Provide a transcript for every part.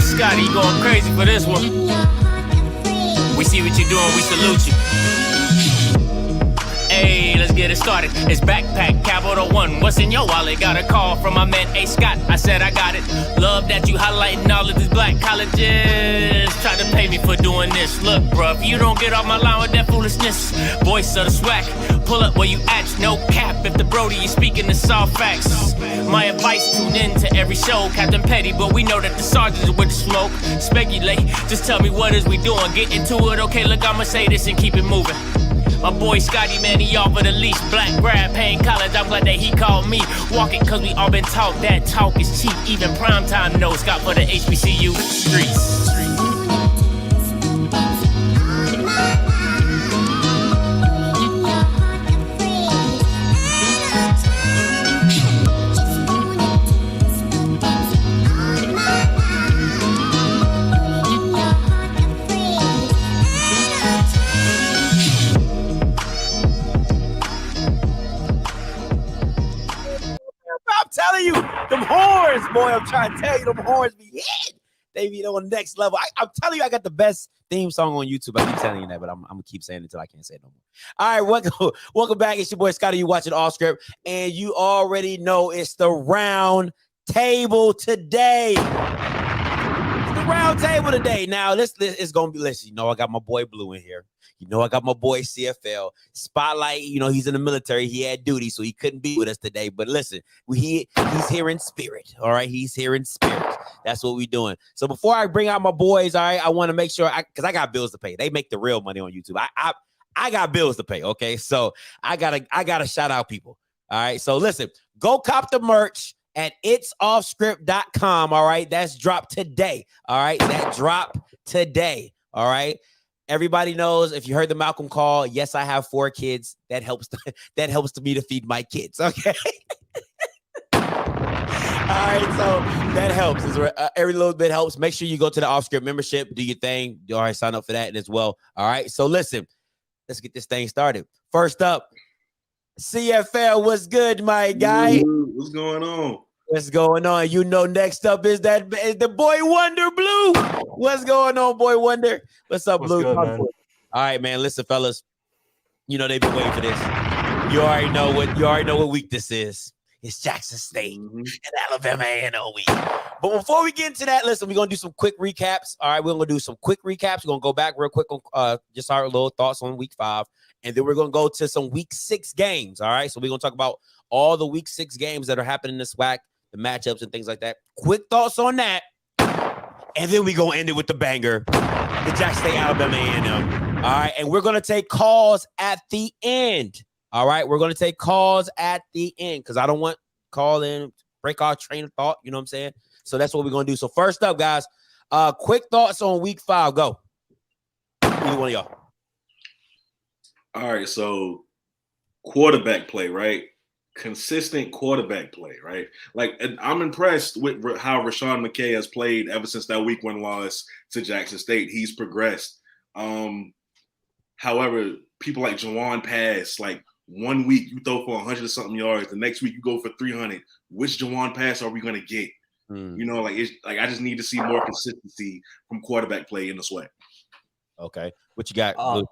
Scotty, you going crazy for this one. We see what you're doing, we salute you. Hey, let's get it started. It's Backpack Capital One. What's in your wallet? Got a call from my man A. Scott. I said I got it. Love that you highlighting all of these black colleges. Try to pay me for doing this. Look, bruh, if you don't get off my line with that foolishness, voice of the Swac, pull up where you at. No cap. If the Brody is speaking the soft facts. My advice, tune in to every show. Captain Petty, but we know that the sergeants are with the smoke. Speculate, just tell me what is we doing. Get into it, okay? Look, I'ma say this and keep it moving. My boy Scotty, man, he offered the least. Black grad, paying college, I'm glad that he called me. Walking, cause we all been taught that talk is cheap. Even primetime knows Scott for the HBCU streets. Telling you, them horns, boy. I'm trying to tell you, them horns be hit. They be on the next level. I'm telling you, I got the best theme song on YouTube. I keep telling you that, but I'm gonna keep saying it until I can't say it no more. All right, welcome back. It's your boy Scotty. You watching OFFScript, and you already know it's the round table today. It's the round table today. Now, this is gonna be. Listen, you know, I got my boy Blue in here. You know, I got my boy CFL. Spotlight, you know, he's in the military. He had duty, so he couldn't be with us today. But listen, he's here in spirit, all right? He's here in spirit. That's what we're doing. So before I bring out my boys, all right, I want to make sure, because I got bills to pay. They make the real money on YouTube. I got bills to pay, okay? So I gotta shout out people, all right? So listen, go cop the merch at itsoffscript.com, all right? That's dropped today, all right? That dropped today, all right? Everybody knows, if you heard the Malcolm call, yes, I have 4 kids. That helps me to feed my kids. Okay. All right, so that helps. Every little bit helps. Make sure you go to the OFFScript membership, do your thing. All right, sign up for that as well. All right, so listen, let's get this thing started. First up, CFL, what's good, my guy? What's going on? What's going on? You know, next up is the boy Wonder Blue. What's going on, boy Wonder? What's up, Blue? Good, man? All right, man. Listen, fellas. You know they've been waiting for this. You already know what week this is. It's Jackson State and Alabama A&M week. But before we get into that, listen, we're gonna do some quick recaps. All right, we're gonna do some quick recaps. We're gonna go back real quick on just our little thoughts on week 5, and then we're gonna go to some week 6 games. All right, so we're gonna talk about all the week 6 games that are happening this SWAC, the matchups and things like that. Quick thoughts on that. And then we gonna end it with the banger, the Jackson State Alabama A&M. All right, and we're gonna take calls at the end. All right, we're gonna take calls at the end because I don't want call in, break our train of thought. You know what I'm saying? So that's what we're gonna do. So first up, guys, quick thoughts on week 5. Go. Either one of y'all. All right, so quarterback play, right? Consistent quarterback play, right? Like, I'm impressed with how Rashawn McKay has played ever since that week 1 loss to Jackson State. He's progressed. However, people like Jawan Pass, like 1 week you throw for 100-something yards, the next week you go for 300. Which Jawan Pass are we gonna get? You know, like I just need to see more consistency from quarterback play in the SWAC. Okay, what you got, Blue?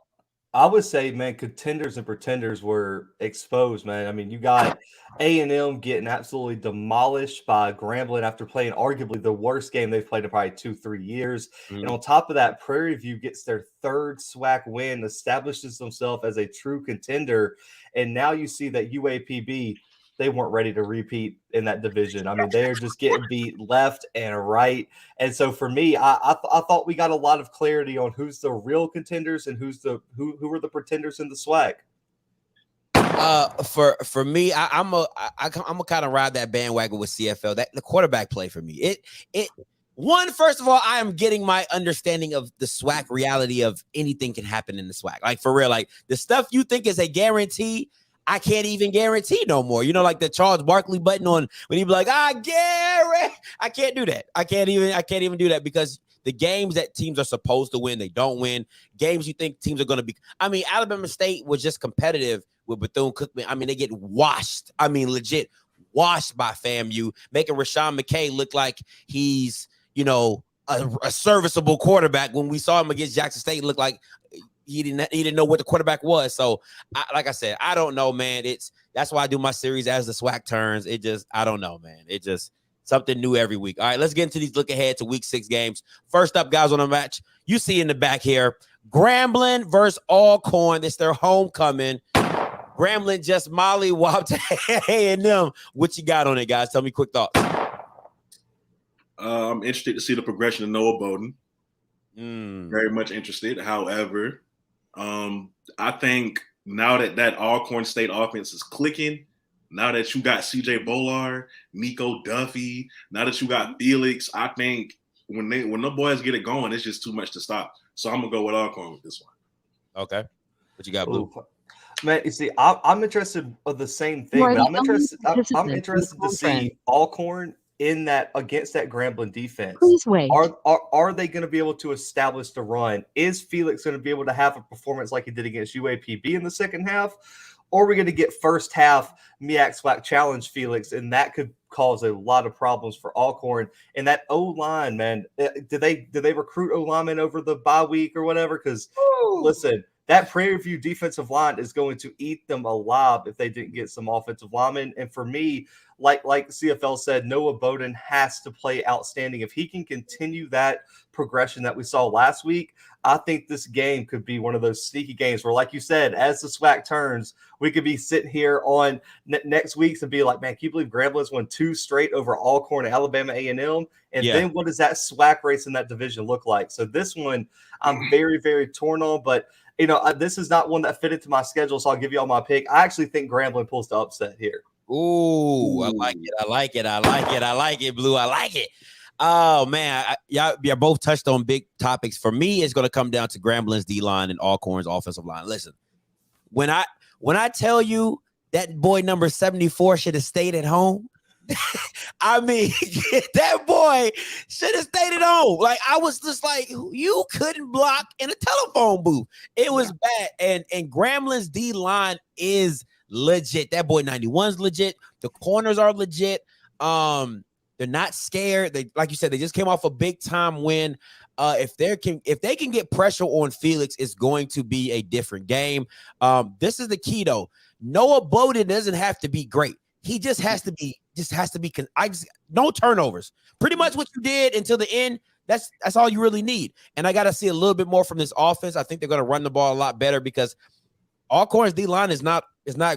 I would say, man, contenders and pretenders were exposed, man. I mean, you got A&M getting absolutely demolished by Grambling after playing arguably the worst game they've played in probably 2-3 years. And on top of that, Prairie View gets their 3rd SWAC win, establishes themselves as a true contender. And now you see that UAPB, they weren't ready to repeat in that division. I mean, they're just getting beat left and right. And so for me, I thought we got a lot of clarity on who's the real contenders and who are the pretenders in the SWAC. For me, I'm a kind of ride that bandwagon with CFL. That the quarterback play for me. First of all, I am getting my understanding of the SWAC reality of anything can happen in the SWAC. Like for real, like the stuff you think is a guarantee, I can't even guarantee no more. You know, like the Charles Barkley button on when he be like, Gary. I can't do that. I can't even do that because the games that teams are supposed to win, they don't win. Games you think teams are going to be. I mean, Alabama State was just competitive with Bethune-Cookman. I mean, they get washed. I mean, legit washed by FAMU, making Rashawn McKay look like he's, you know, a serviceable quarterback. When we saw him against Jackson State, it looked like he didn't know what the quarterback was. So, like I said, I don't know, man. That's why I do my series as the SWAC turns. I don't know, man. It just something new every week. All right, let's get into these look ahead to week 6 games. First up, guys, on the match, you see in the back here, Grambling versus Alcorn. It's their homecoming. Grambling just mollywopped A&M. What you got on it, guys? Tell me quick thoughts. I'm interested to see the progression of Noah Bowden. Very much interested. However, I think now that Alcorn State offense is clicking, now that you got CJ Bolar, Nico Duffy, now that you got Felix, I think when the boys get it going, it's just too much to stop. So I'm gonna go with Alcorn with this one. Okay, what you got, Blue? Man, you see, I'm interested of the same thing, but I'm interested to see Alcorn in that against that Grambling defense. Please wait. Are they going to be able to establish the run? Is Felix going to be able to have a performance like he did against UAPB in the second half? Or are we going to get first half MEAC SWAC challenge Felix, and that could cause a lot of problems for Alcorn? And that O-line, man, did they recruit O-linemen over the bye week or whatever? Because listen, that Prairie View defensive line is going to eat them alive if they didn't get some offensive linemen. And for me, like CFL said, Noah Bowden has to play outstanding. If he can continue that progression that we saw last week, I think this game could be one of those sneaky games where, like you said, as the SWAC turns, we could be sitting here on next week's and be like, man, can you believe Grambling's won 2 straight over Alcorn and Alabama A&M? And then what does that SWAC race in that division look like? So this one, I'm very, very torn on, but you know, this is not one that fit into my schedule, so I'll give you all my pick. I actually think Grambling pulls the upset here. Ooh, I like it, Blue. I like it. Oh, man. Y'all both touched on big topics. For me, it's going to come down to Grambling's D-line and Alcorn's offensive line. Listen, when I tell you that boy number 74 should have stayed at home, I mean, that boy should have stayed at home. Like, I was just like, you couldn't block in a telephone booth. It was bad. And Grambling's D-line is legit. That boy 91's legit. The corners are legit. They're not scared. They, like you said, they just came off a big time win. If they can get pressure on Felix, it's going to be a different game. This is the key though. Noah Bowden doesn't have to be great. He just has to be no turnovers. Pretty much what you did until the end. That's all you really need. And I got to see a little bit more from this offense. I think they're going to run the ball a lot better because Alcorn's D line is not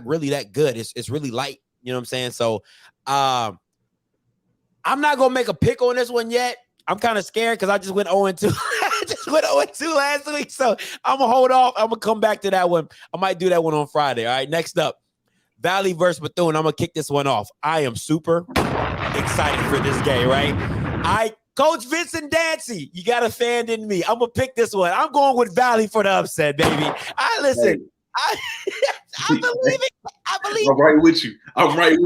really that good. It's really light. You know what I'm saying? So I'm not gonna make a pick on this one yet. I'm kind of scared because I just went 0-2. I just went 0-2 last week. So I'm gonna hold off. I'm gonna come back to that one. I might do that one on Friday. All right. Next up, Valley versus Bethune. I'm gonna kick this one off. I am super excited for this game, right? Coach Vincent Dancy, you got a fan in me. I'm gonna pick this one. I'm going with Valley for the upset, baby. I listen. I believe it. I'm right with you. I'm right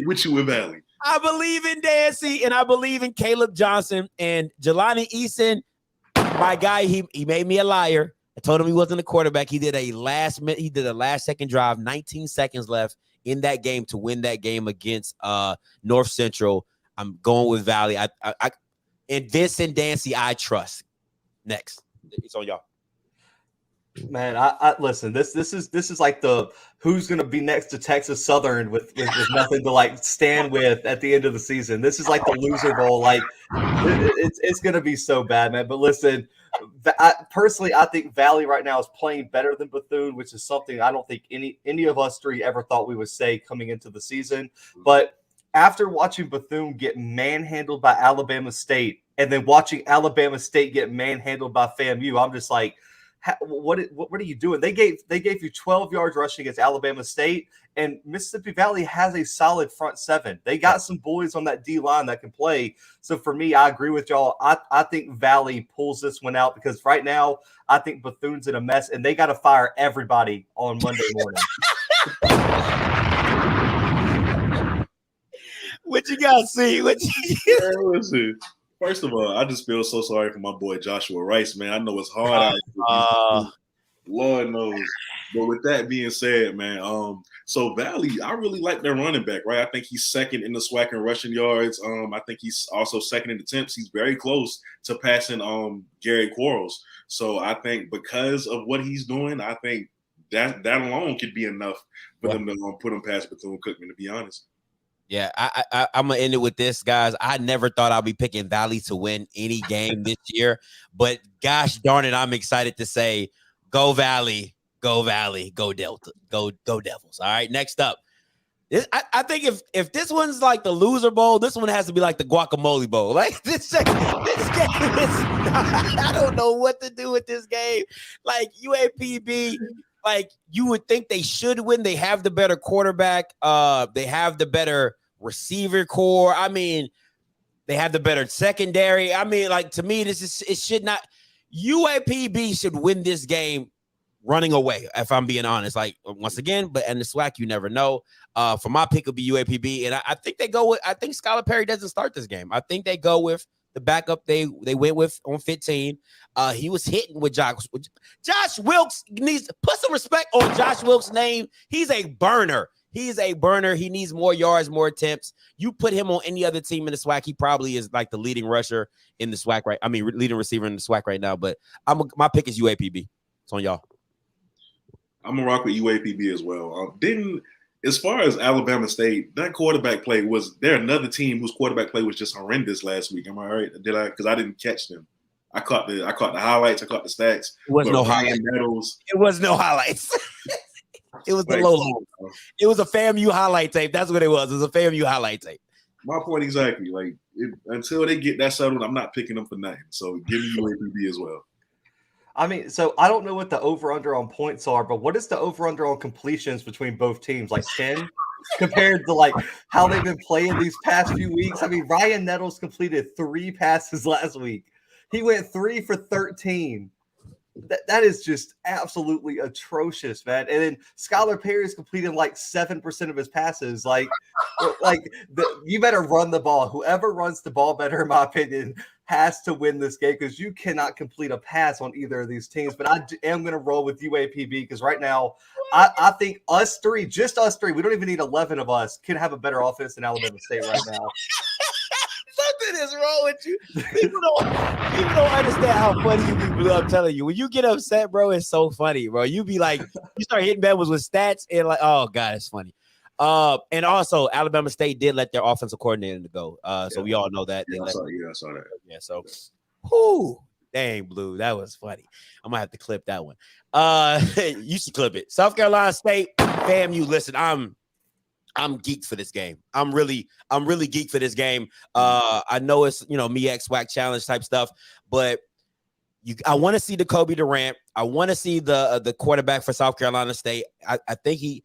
with you with Valley. I believe in Dancy and I believe in Caleb Johnson and Jelani Eason. My guy, he made me a liar. I told him he wasn't a quarterback. He did a last second drive, 19 seconds left in that game to win that game against North Central. I'm going with Valley. I and Vincent Dancy, I trust. Next, it's on y'all. Man, I listen. This is like the who's going to be next to Texas Southern with nothing to like stand with at the end of the season. This is like the loser bowl. Like it's going to be so bad, man. But listen, personally, I think Valley right now is playing better than Bethune, which is something I don't think any of us three ever thought we would say coming into the season. But after watching Bethune get manhandled by Alabama State and then watching Alabama State get manhandled by FAMU, I'm just like, what are you doing? They gave you 12 yards rushing against Alabama State, and Mississippi Valley has a solid front seven. They got some boys on that D line that can play. So for me, I agree with y'all. I think Valley pulls this one out because right now I think Bethune's in a mess, and they got to fire everybody on Monday morning. What you got, see? Listen. First of all, I just feel so sorry for my boy Joshua Rice, man. I know it's hard. Lord knows. But with that being said, man, so Valley, I really like their running back, right? I think he's second in the SWAC in rushing yards. I think he's also second in attempts. He's very close to passing Gary Quarles. So I think because of what he's doing, I think that alone could be enough for them to put him past Bethune-Cookman, to be honest. Yeah, I'm gonna end it with this, guys. I never thought I'd be picking Valley to win any game this year, but gosh darn it, I'm excited to say, go Valley, go Delta, go Devils. All right, next up, I think if this one's like the loser bowl, this one has to be like the guacamole bowl. Like this game is, I don't know what to do with this game. Like UAPB. Like you would think they should win. They have the better quarterback. They have the better receiver core. I mean, they have the better secondary. I mean, like to me, it should not. UAPB should win this game running away. If I'm being honest, like once again, but in the SWAC, you never know. For my pick, will be UAPB, and I think they go with. I think Skylar Perry doesn't start this game. I think they go with the backup they went with on 15. He was hitting with Josh. Josh Wilkes needs to put some respect on Josh Wilkes' name. He's a burner. He's a burner. He needs more yards, more attempts. You put him on any other team in the SWAC, he probably is like the leading rusher in the SWAC, right? I mean, leading receiver in the SWAC right now. But my pick is UAPB. It's on y'all. I'm gonna rock with UAPB as well. As far as Alabama State, that quarterback play was there. Another team whose quarterback play was just horrendous last week. Am I right? Because I didn't catch them. I caught the highlights. I caught the stats. It was no highlights. It was no highlights. It was the low. It was a FAMU highlight tape. That's what it was. It was a FAMU highlight tape. My point exactly. Like until they get that settled, I'm not picking them for nothing. So give me UAPB as well. I mean, so I don't know what the over-under on points are, but what is the over-under on completions between both teams? Like 10 compared to like how they've been playing these past few weeks? I mean, Ryan Nettles completed 3 passes last week. He went 3 for 13. That is just absolutely atrocious, man. And then Skylar Perry is completing like 7% of his passes. You better run the ball. Whoever runs the ball better, in my opinion, has to win this game because you cannot complete a pass on either of these teams. But I am going to roll with UAPB because right now I think just us three, we don't even need 11 of us, can have a better offense than Alabama State right now. Something is wrong with you. People don't understand how funny you be, Blue. I'm telling you. When you get upset, bro, it's so funny, bro. You be like, you start hitting Bengals with stats and like, oh, God, it's funny. And also, Alabama State did let their offensive coordinator go. So we all know that. I saw that. Yeah, so, whoo, dang, Blue, that was funny. I'm gonna have to clip that one. You should clip it. South Carolina State, FAMU. Listen, I'm geeked for this game. I'm really geeked for this game. I know it's MEX SWAC challenge type stuff, but I want to see the Kobe Durant. I want to see the quarterback for South Carolina State. I think he's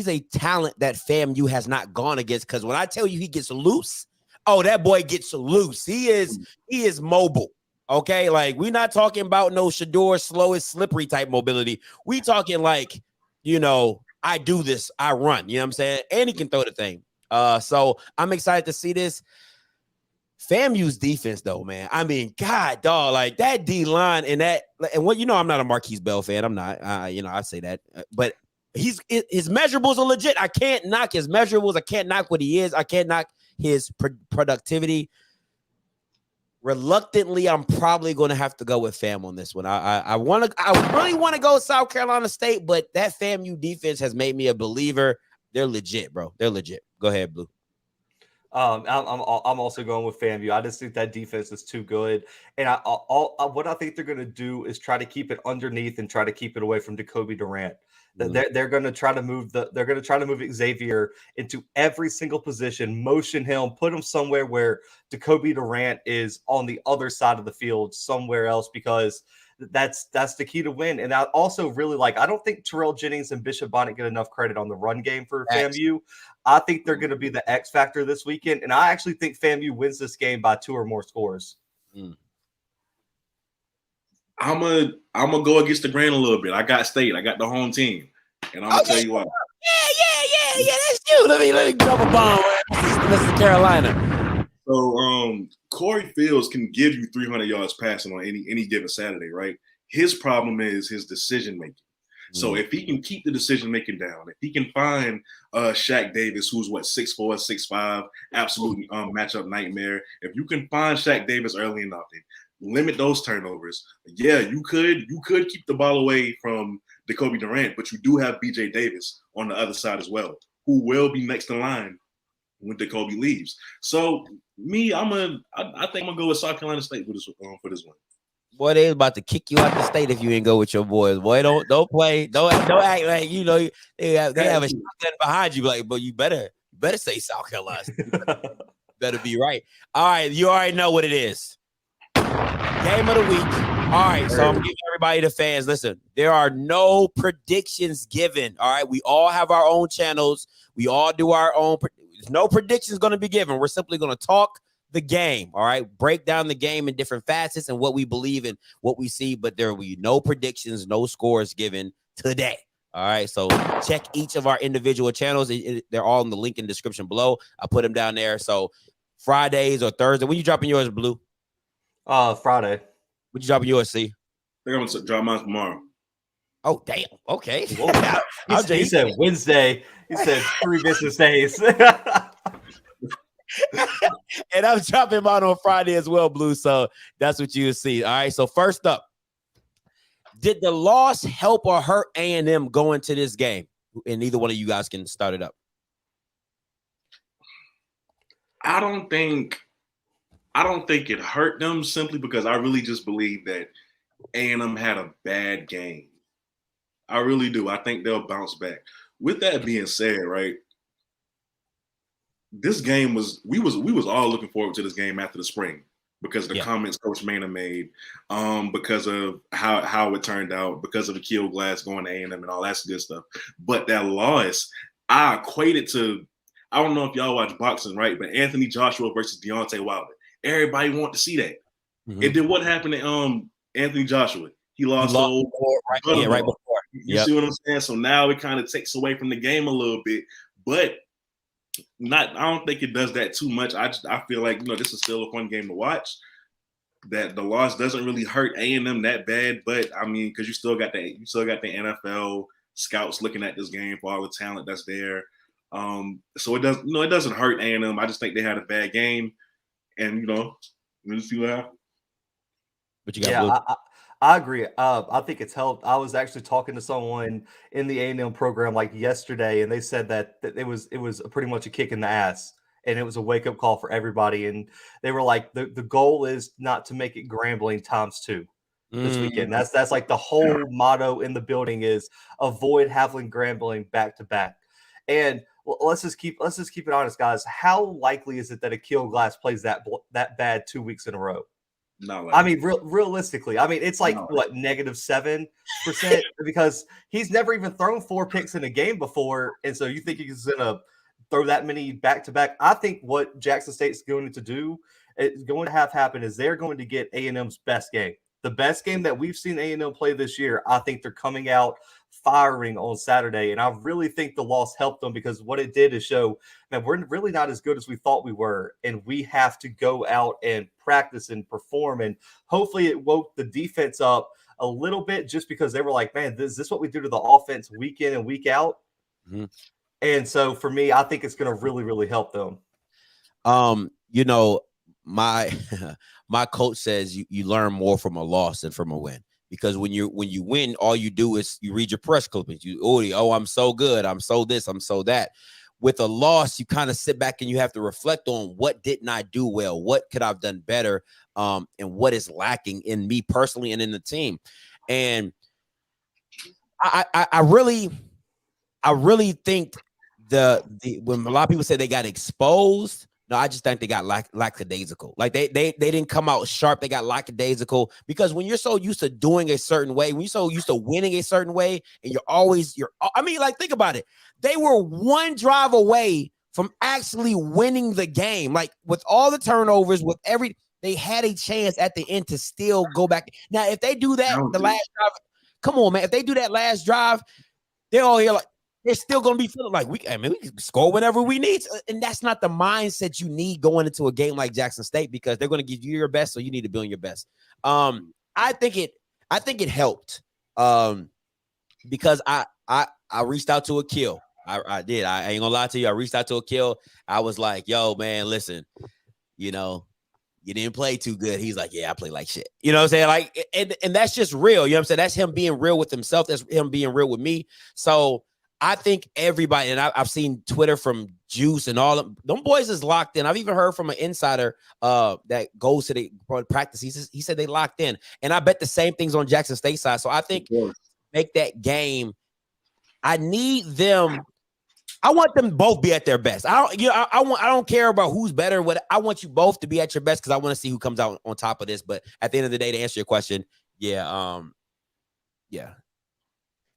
a talent that FAMU has not gone against. Because when I tell you he gets loose, oh, that boy gets loose. He is mobile. Okay, like we're not talking about no Shador slowest slippery type mobility. We talking like, I do this, I run. You know what I'm saying? And he can throw the thing. So I'm excited to see this. FAMU's defense, though, man. I mean, God, dog, like that D line and what I'm not a Marquise Bell fan. I'm not. I say that, but his measurables are legit. I can't knock his measurables. I can't knock what he is. I can't knock his productivity. Reluctantly, I'm probably going to have to go with FAM on this one. I really want to go South Carolina State, but that FAMU defense has made me a believer. They're legit, bro. They're legit. Go ahead, Blue. I'm also going with FAMU. I just think that defense is too good, and what I think they're going to do is try to keep it underneath and try to keep it away from Jacoby Durant. They're going to try to move Xavier into every single position, motion him, put him somewhere where Jacoby Durant is on the other side of the field, somewhere else, because that's the key to win. And I also really I don't think Terrell Jennings and Bishop Bonnet get enough credit on the run game for FAMU. I think they're going to be the X factor this weekend, and I actually think FAMU wins this game by 2 or more scores. I'm gonna go against the grain a little bit. I got State. I got the home team, and I'm gonna tell you why. Yeah. That's you. Let me double bomb, Mr. Carolina. So, Corey Fields can give you 300 yards passing on any given Saturday, right? His problem is his decision making. So if he can keep the decision making down, if he can find Shaq Davis, who's 6'4", 6'5", absolute matchup nightmare. If you can find Shaq Davis early enough and limit those turnovers, yeah, you could keep the ball away from Jacoby Durant, but you do have BJ Davis on the other side as well, who will be next in line when Jacoby leaves. So I think I'm gonna go with South Carolina State for this one. Boy, they about to kick you out the state if you ain't go with your boys. Boy, don't play, don't act like they have a shotgun behind you. Like, but you better say South Carolina. Better be right. All right, you already know what it is. Game of the week. All right, so I'm giving everybody, the fans, listen, there are no predictions given. All right, we all have our own channels. We all do our own. There's no predictions going to be given. We're simply going to talk the game. All right, break down the game in different facets and what we believe and what we see, but there will be no predictions, no scores given today. All right, so check each of our individual channels. They're all in the link in the description below. I put them down there. So Fridays or Thursday. When you dropping yours, Blue? Friday. When you dropping yours, C? I think I'm gonna drop mine tomorrow. Oh, damn. Okay. He said Wednesday. He said 3 business days. And I'm dropping mine on Friday as well, Blue. So that's what you see. All right. So first up, did the loss help or hurt A&M go into this game? And neither one of you guys can start it up. I don't think it hurt them, simply because I really just believe that A&M had a bad game. I really do. I think they'll bounce back. With that being said, right, this game we was all looking forward to this game after the spring because of the comments Coach Maynard made, because of how it turned out, because of the Akil Glass going to A&M and all that good stuff. But that loss, I equated to, I don't know if y'all watch boxing, right? But Anthony Joshua versus Deontay Wilder. Everybody wanted to see that. Mm-hmm. And then what happened to Anthony Joshua? He lost right before. You see what I'm saying? So now it kind of takes away from the game a little bit, but I don't think it does that too much. I feel like, this is still a fun game to watch. That the loss doesn't really hurt A&M that bad, but I mean, because you still got the NFL scouts looking at this game for all the talent that's there. So it doesn't hurt A&M. I just think they had a bad game, and we'll see what happens. But you got I agree. I think it's helped. I was actually talking to someone in the A&M program like yesterday, and they said that it was pretty much a kick in the ass, and it was a wake up call for everybody. And they were like, the goal is not to make it Grambling ×2 this weekend. That's like the whole motto in the building is avoid having Grambling back to back. And let's just keep it honest, guys. How likely is it that Akil Glass plays that bad 2 weeks in a row? No, I mean, realistically, I mean, it's like -7% because he's never even thrown 4 picks in a game before, and so you think he's gonna throw that many back to back? I think what Jackson State's going to do, is going to have happen, is they're going to get A&M's best game, the best game that we've seen A&M play this year. I think they're coming out firing on Saturday, and I really think the loss helped them because what it did is show that we're really not as good as we thought we were, and we have to go out and practice and perform. And hopefully it woke the defense up a little bit, just because they were like, man, is this what we do to the offense week in and week out? Mm-hmm. And so for me, I think it's going to really, really help them. My coach says you learn more from a loss than from a win. Because when you win, all you do is you read your press clippings. I'm so good. I'm so this. I'm so that. With a loss, you kind of sit back and you have to reflect on what didn't I do well? What could I have done better? And what is lacking in me personally and in the team? And I really think when a lot of people say they got exposed, no, I just think they got lackadaisical. Like they didn't come out sharp. They got lackadaisical because when you're so used to doing a certain way, when you're so used to winning a certain way, and think about it. They were one drive away from actually winning the game. Like with all the turnovers, they had a chance at the end to still go back. Now, if they do that, the last drive, come on, man. If they do that last drive, they're all here like, they're still going to be feeling like we can score whenever we need. And that's not the mindset you need going into a game like Jackson State, because they're going to give you your best. So you need to be on your best. I think it helped because I reached out to a kill. I did. I ain't gonna lie to you. I reached out to a kill. I was like, yo, man, listen, you didn't play too good. He's like, yeah, I play like shit. You know what I'm saying? Like, and that's just real. You know what I'm saying? That's him being real with himself. That's him being real with me. So I think everybody, and I've seen Twitter from Juice and all them boys is locked in. I've even heard from an insider that goes to the practice. He said they locked in. And I bet the same things on Jackson State side. So I think make that game. I need them. I want them both be at their best. I don't care about who's better. I want you both to be at your best because I want to see who comes out on top of this. But at the end of the day, to answer your question, yeah.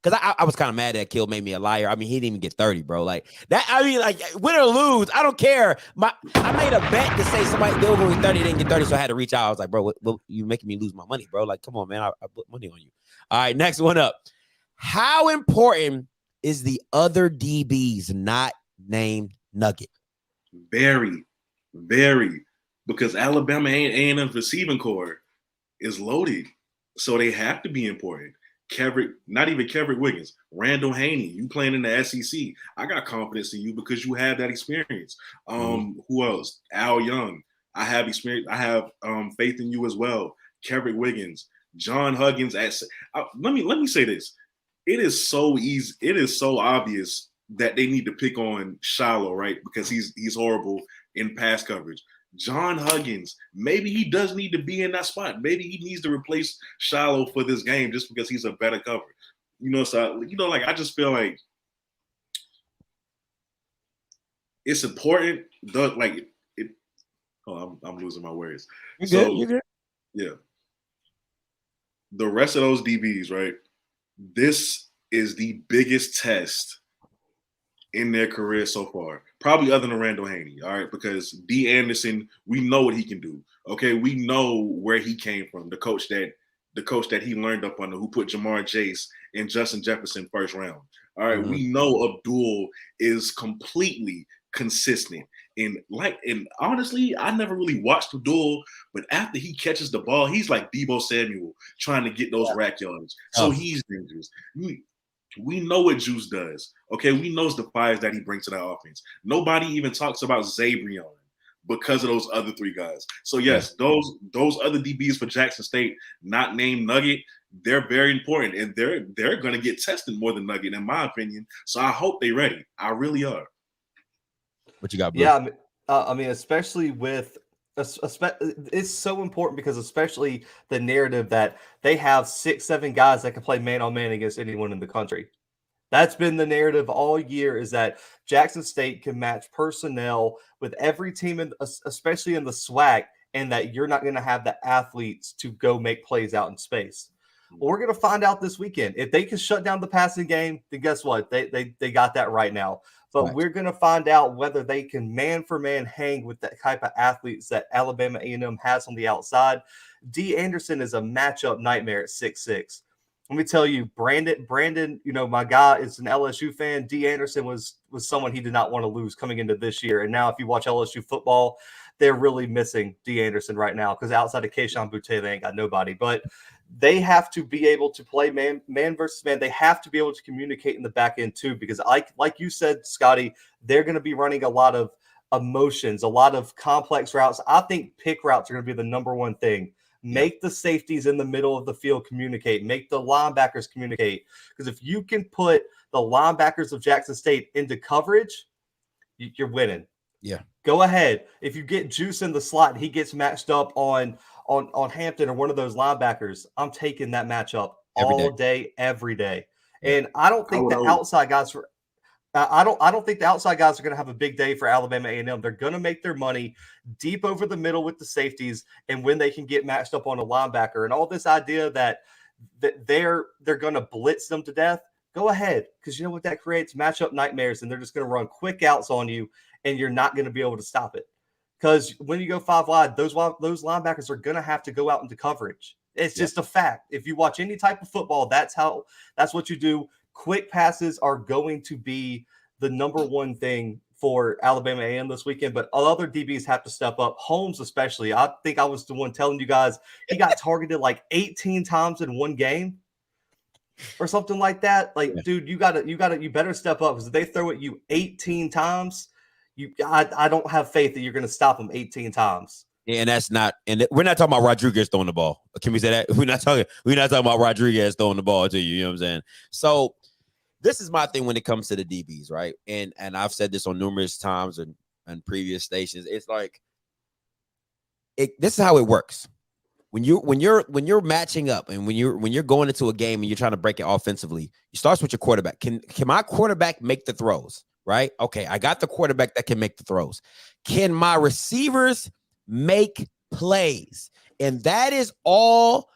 Because I was kind of mad that Kill made me a liar. I mean, he didn't even get 30, bro. Like that. I mean, like win or lose, I don't care. I made a bet to say somebody they were going to get 30, didn't get 30, so I had to reach out. I was like, bro, what you making me lose my money, bro? Like, come on, man. I put money on you. All right, next one up. How important is the other DBs not named Nugget? Very, very, because Alabama A&M receiving core is loaded, so they have to be important. Not even Kevrick Wiggins, Randall Haney, you playing in the SEC. I got confidence in you because you have that experience. Who else? Al Young. I have experience. I have faith in you as well. Kevrick Wiggins, John Huggins. Let me say this. It is so easy. It is so obvious that they need to pick on Shiloh, right? Because he's horrible in pass coverage. John Huggins, maybe he does need to be in that spot. Maybe he needs to replace Shiloh for this game just because he's a better cover. Like I just feel like it's important. I'm losing my words. You're good. Yeah. The rest of those DBs, right? This is the biggest test in their career so far, probably other than Randall Haney, all right? Because D. Anderson, we know what he can do, okay? We know where he came from, the coach that he learned up under, who put Jamar Chase and Justin Jefferson first round, all right? We know Abdul is completely consistent. And honestly, I never really watched Abdul, but after he catches the ball, he's like Deebo Samuel trying to get those rack yards. So he's dangerous. We know what Juice does. Okay, we know the fires that he brings to that offense. Nobody even talks about Zabrion because of those other three guys. So yes, those other DBs for Jackson State, not named Nugget, they're very important, and they're going to get tested more than Nugget, in my opinion. So I hope they're ready. I really are. What you got, bro? Yeah, I mean, especially with it's so important because especially the narrative that they have 6-7 guys that can play man-on-man against anyone in the country. That's been the narrative all year, is that Jackson State can match personnel with every team, especially in the Swac, and that you're not going to have the athletes to go make plays out in space. Well, we're going to find out this weekend. If they can shut down the passing game, then guess what? They got that right now. But we're going to find out whether they can man-for-man hang with that type of athletes that Alabama A&M has on the outside. D. Anderson is a matchup nightmare at 6'6". Let me tell you, Brandon, my guy is an LSU fan. D. Anderson was someone he did not want to lose coming into this year. And now if you watch LSU football, they're really missing D. Anderson right now because outside of Keyshawn Boutte, they ain't got nobody. But they have to be able to play man versus man. They have to be able to communicate in the back end too, because like you said, Scotty, they're going to be running a lot of emotions, a lot of complex routes. I think pick routes are going to be the number one thing. Make the safeties in the middle of the field communicate. Make the linebackers communicate. Because if you can put the linebackers of Jackson State into coverage, you're winning. Yeah. Go ahead. If you get Juice in the slot and he gets matched up on Hampton or one of those linebackers, I'm taking that matchup all day, every day. And I don't think the outside guys I don't think the outside guys are going to have a big day for Alabama A&M. They're going to make their money deep over the middle with the safeties and when they can get matched up on a linebacker. And all this idea that they're going to blitz them to death, go ahead, because you know what that creates? Matchup nightmares, and they're just going to run quick outs on you, and you're not going to be able to stop it. Because when you go 5 wide, those linebackers are going to have to go out into coverage. It's just a fact. If you watch any type of football, that's what you do. quick passes are going to be the number one thing for Alabama A&M this weekend, but other DBs have to step up. Holmes especially. I think I was the one telling you guys he got targeted like 18 times in one game or something like that. Like, dude, you better step up, because if they throw at you 18 times, I don't have faith that you're going to stop them 18 times. Yeah, and that's not, and we're not talking about Rodriguez throwing the ball. Can we say that? We're not talking about Rodriguez throwing the ball to you. You know what I'm saying? So this is my thing when it comes to the DBs, right? And I've said this on numerous times and previous stations. It's like this is how it works. When you're matching up and when you're going into a game and you're trying to break it offensively, it starts with your quarterback. Can my quarterback make the throws? Right? Okay, I got the quarterback that can make the throws. Can my receivers make plays? And that's all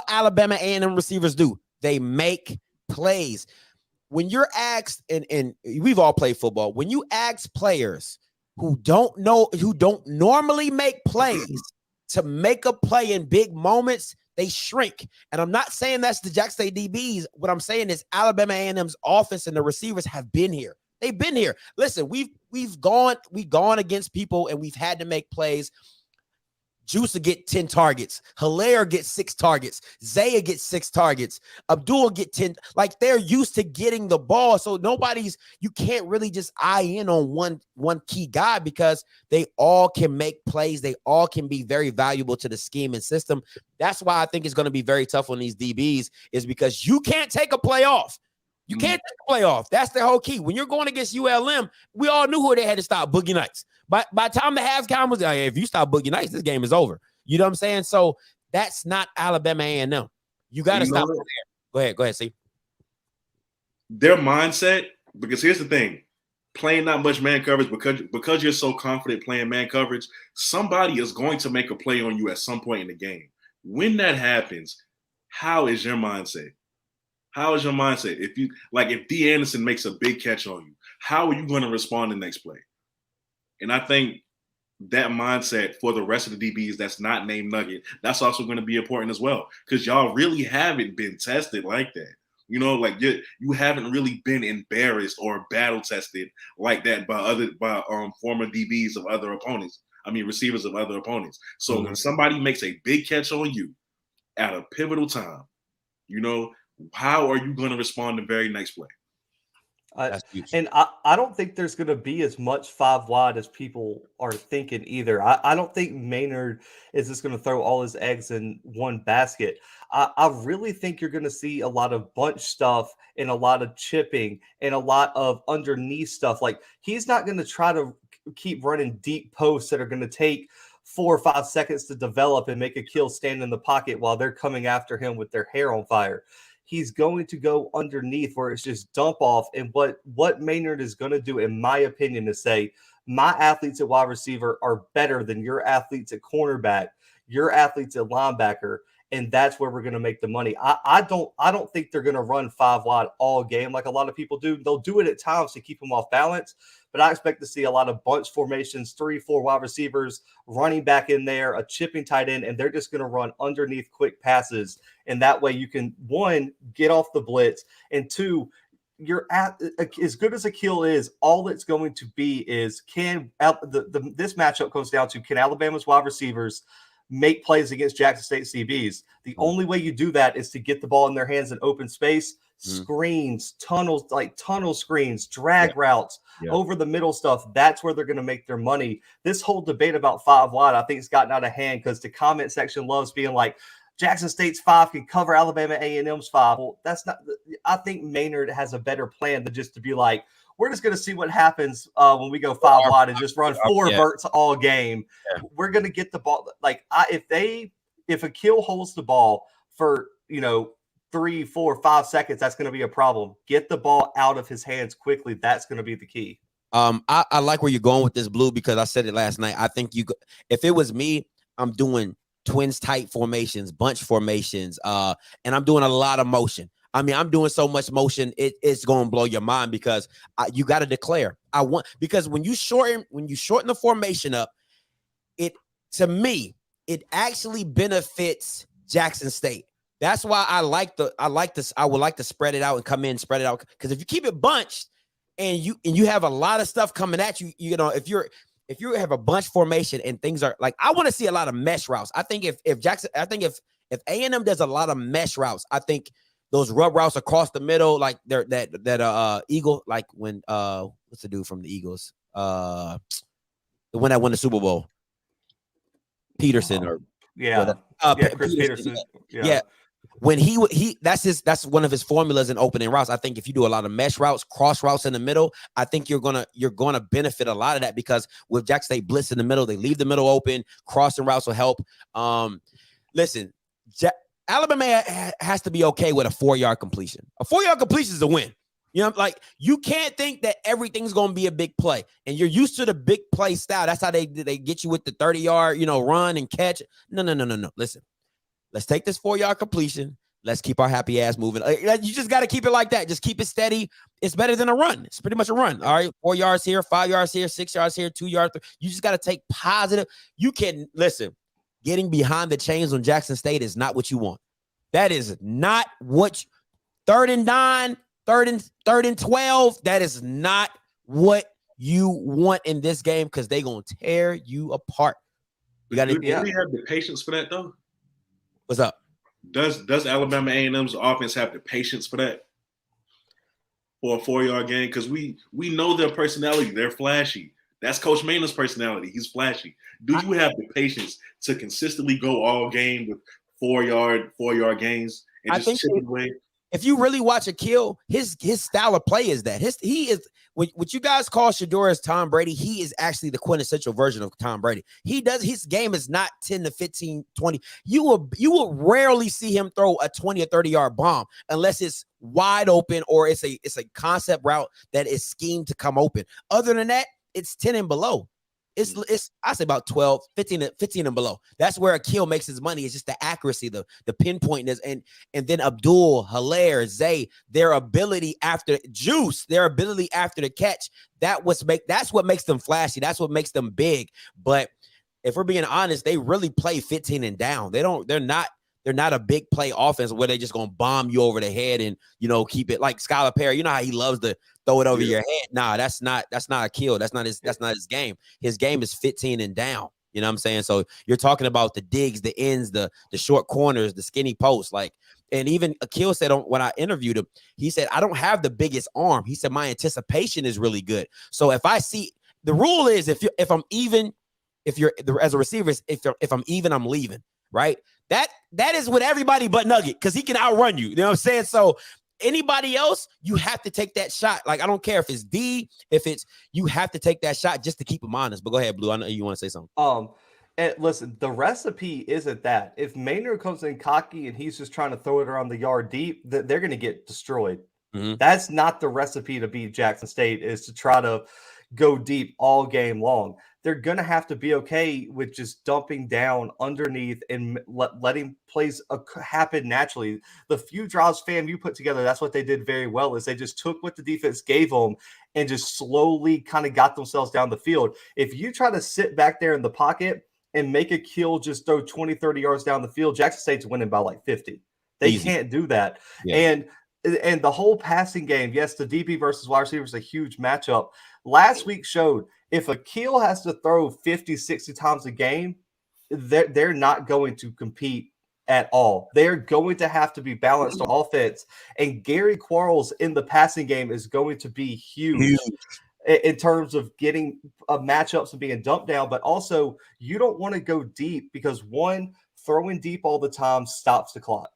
Alabama A&M receivers do. They make plays. When you're asked, and we've all played football, when you ask players who don't normally make plays to make a play in big moments, they shrink. And I'm not saying that's the Jackson State DBs. What I'm saying is Alabama A&M's offense and the receivers have been here. They've been here. Listen, we've gone against people and we've had to make plays. Juice will get 10 targets. Hilaire gets 6 targets. Zaya gets 6 targets. Abdul get 10. Like, they're used to getting the ball. So you can't really just eye in on one key guy, because they all can make plays. They all can be very valuable to the scheme and system. That's why I think it's going to be very tough on these DBs, is because you can't take a play off. You can't take a play off. That's the whole key. When you're going against ULM, we all knew who they had to stop, Boogie Nights. But by the time the halftime was, if you stop Boogie Nights, this game is over. You know what I'm saying? So that's not Alabama A&M. You got to stop there. Go ahead, see. Their mindset, because here's the thing, playing not much man coverage, because you're so confident playing man coverage, somebody is going to make a play on you at some point in the game. When that happens, how is your mindset? How is your mindset? If D. Anderson makes a big catch on you, how are you going to respond the next play? And I think that mindset for the rest of the DBs that's not named Nugget, that's also going to be important as well, because y'all really haven't been tested like that. You know, like you haven't really been embarrassed or battle tested like that by former DBs of other opponents. I mean, receivers of other opponents. So when somebody makes a big catch on you at a pivotal time, you know, how are you going to respond the very next play? And I don't think there's going to be as much 5 wide as people are thinking either. I don't think Maynard is just going to throw all his eggs in one basket. I really think you're going to see a lot of bunch stuff and a lot of chipping and a lot of underneath stuff. Like, he's not going to try to keep running deep posts that are going to take 4 or 5 seconds to develop and make a kill stand in the pocket while they're coming after him with their hair on fire. He's going to go underneath where it's just dump off. And what Maynard is going to do, in my opinion, is say, my athletes at wide receiver are better than your athletes at cornerback, your athletes at linebacker, and that's where we're going to make the money. I don't think they're going to run 5 wide all game like a lot of people do. They'll do it at times to keep them off balance, but I expect to see a lot of bunch formations, 3-4 wide receivers, running back in there, a chipping tight end, and they're just going to run underneath quick passes. And that way you can, 1, get off the blitz, and 2, you're at as good as a kill is. All it's going to be is this matchup comes down to, can Alabama's wide receivers make plays against Jackson State CBs? The only way you do that is to get the ball in their hands in open space, screens, tunnels, like tunnel screens, drag routes, over the middle stuff. That's where they're going to make their money. This whole debate about 5 wide, I think, it's gotten out of hand because the comment section loves being like, Jackson State's 5 can cover Alabama A&M's 5. Well, that's not. I think Maynard has a better plan than just to be like, we're just going to see what happens when we go 5 wide and just run 4 verts all game. We're going to get the ball. Like, if Akil holds the ball for 3, 4, 5 seconds, that's going to be a problem. Get the ball out of his hands quickly. That's going to be the key. I like where you're going with this, Blue, because I said it last night. I think if it was me, I'm doing twins tight formations, bunch formations, and I'm doing a lot of motion. I mean, I'm doing so much motion, it's going to blow your mind, because you got to declare. Because when you shorten the formation up, to me, it actually benefits Jackson State. That's why I would like to spread it out and come in, spread it out. Because if you keep it bunched and you have a lot of stuff coming at you, you know, if you have a bunch formation and things are like, I want to see a lot of mesh routes. I think if A&M does a lot of mesh routes, I think those rub routes across the middle, like that Eagle, like when what's the dude from the Eagles? The one that won the Super Bowl. Peterson or Chris Peterson. Yeah. When that's one of his formulas in opening routes. I think if you do a lot of mesh routes, cross routes in the middle, I think you're gonna benefit a lot of that, because with Jackson State blitz in the middle, they leave the middle open. Crossing routes will help. Listen, Alabama has to be okay with a 4-yard completion. A 4-yard completion is a win. You know, like, you can't think that everything's going to be a big play, and you're used to the big play style. That's how they get you with the 30-yard, run and catch. No. Listen, let's take this 4-yard completion. Let's keep our happy ass moving. You just got to keep it like that. Just keep it steady. It's better than a run. It's pretty much a run. All right, 4 yards here, 5 yards here, 6 yards here, 2 yards. You just got to take positive. You can listen. Getting behind the chains on Jackson State is not what you want. That is not what. 3rd and 9. Third and 12, that is not what you want in this game, because they're going to tear you apart. You got to. Do we have the patience for that, though? What's up? Does Alabama A&M's offense have the patience for that? For a 4-yard game? Because we know their personality. They're flashy. That's Coach Maynard's personality. He's flashy. Do you have the patience to consistently go all game with 4-yard gains and just chip away? If you really watch Akil, his style of play is that he is what you guys call Shedeur as Tom Brady. He is actually the quintessential version of Tom Brady. His game is not 10 to 15, 20. You will rarely see him throw a 20 or 30-yard bomb unless it's wide open or it's a concept route that is schemed to come open. Other than that, it's 10 and below. It's I say about 12, 15 and below. That's where Akil makes his money. It's just the accuracy, the pinpointness, and then Abdul, Hilaire, Zay, their ability after Juice, their ability after the catch. That's what makes them flashy. That's what makes them big. But if we're being honest, they really play 15 and down. They're not a big play offense where they're just gonna bomb you over the head and keep it like Skylar Perry. You know how he loves to throw it over your head. Nah, that's not Akil. That's not his game. His game is 15 and down. You know what I'm saying? So you're talking about the digs, the ends, the short corners, the skinny posts. Like, and even Akil said when I interviewed him, he said, I don't have the biggest arm. He said, my anticipation is really good. So if I see, the rule is if I'm even, as a receiver, if I'm even, I'm leaving, right? That is with everybody but Nugget, because he can outrun you. You know what I'm saying? So anybody else, you have to take that shot. Like, I don't care if it's D, you have to take that shot just to keep him honest. But go ahead, Blue. I know you want to say something. And listen, the recipe isn't that. If Maynard comes in cocky and he's just trying to throw it around the yard deep, they're going to get destroyed. Mm-hmm. That's not the recipe to beat Jackson State, is to try to go deep all game long. They're going to have to be okay with just dumping down underneath and letting plays happen naturally. The few drives FAMU put together, that's what they did very well, is they just took what the defense gave them and just slowly kind of got themselves down the field. If you try to sit back there in the pocket and make a kill, just throw 20, 30 yards down the field, Jackson State's winning by like 50. They Easy. Can't do that. Yeah. And the whole passing game, yes, the DB versus wide receiver is a huge matchup. Last week showed if Akil has to throw 50, 60 times a game, they're not going to compete at all. They're going to have to be balanced on offense. And Gary Quarles in the passing game is going to be huge. In terms of getting matchups and being dumped down. But also, you don't want to go deep because, one, throwing deep all the time stops the clock.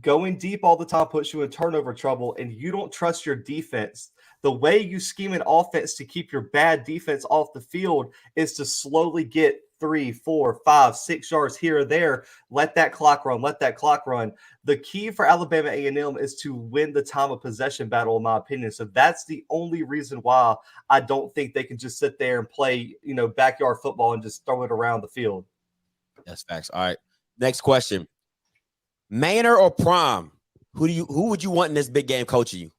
Going deep all the time puts you in turnover trouble, and you don't trust your defense. The way you scheme an offense to keep your bad defense off the field is to slowly get 3, 4, 5, 6 yards here or there. Let that clock run. The key for Alabama A&M is to win the time of possession battle, in my opinion. So that's the only reason why I don't think they can just sit there and play, backyard football and just throw it around the field. That's facts. All right. Next question. Maynard or Prom? Who would you want in this big game coaching you?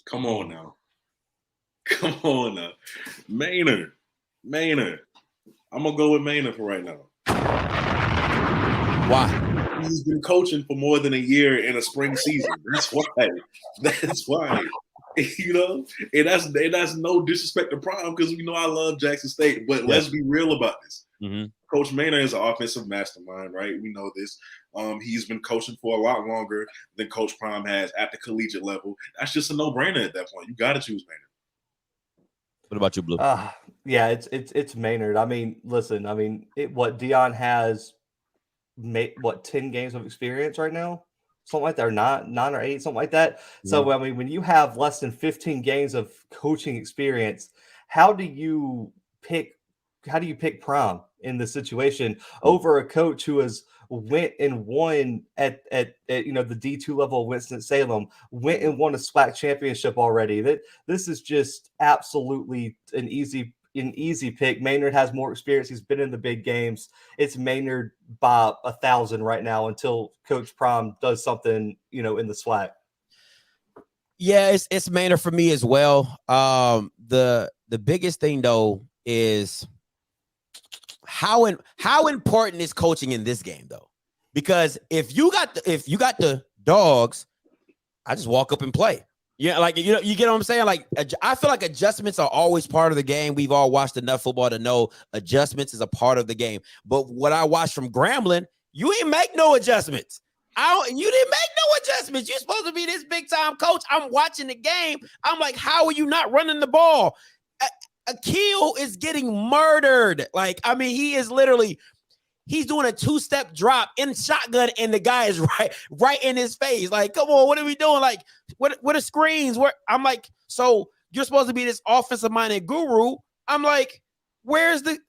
Come on now. Maynard. I'm going to go with Maynard for right now. Why? he's been coaching for more than a year in a spring season. That's why. That's why. You know, and that's no disrespect to Prime, because I love Jackson State, but let's be real about this. Mm-hmm. Coach Maynard is an offensive mastermind, right? We know this. He's been coaching for a lot longer than Coach Prime has at the collegiate level. That's just a no-brainer at that point. You got to choose Maynard. What about you, Blue? Yeah, it's Maynard. I mean, listen, what Dion has made 10 games of experience right now? Something like that, or nine or 8, something like that. Mm-hmm. So, I mean, when you have less than 15 games of coaching experience, how do you pick Prime in this situation over a coach who has went and won at the D2 level of Winston-Salem, went and won a SWAC championship already? This is just absolutely an easy pick. Maynard has more experience. He's been in the big games. It's Maynard by 1,000 right now until Coach Prime does something, in the SWAC. Yeah, it's Maynard for me as well. The biggest thing though is how important is coaching in this game though? Because if you got the dogs, I just walk up and play. Yeah, like you get what I'm saying? Like, I feel like adjustments are always part of the game. We've all watched enough football to know adjustments is a part of the game. But what I watched from Grambling, you ain't make no adjustments. You didn't make no adjustments. You're supposed to be this big time coach. I'm watching the game. I'm like, how are you not running the ball? Akil is getting murdered. Like, I mean, he's doing a 2-step drop in shotgun, and the guy is right in his face. Like, come on, what are we doing? Like, what are screens? I'm like, so you're supposed to be this offensive-minded guru. I'm like, where's the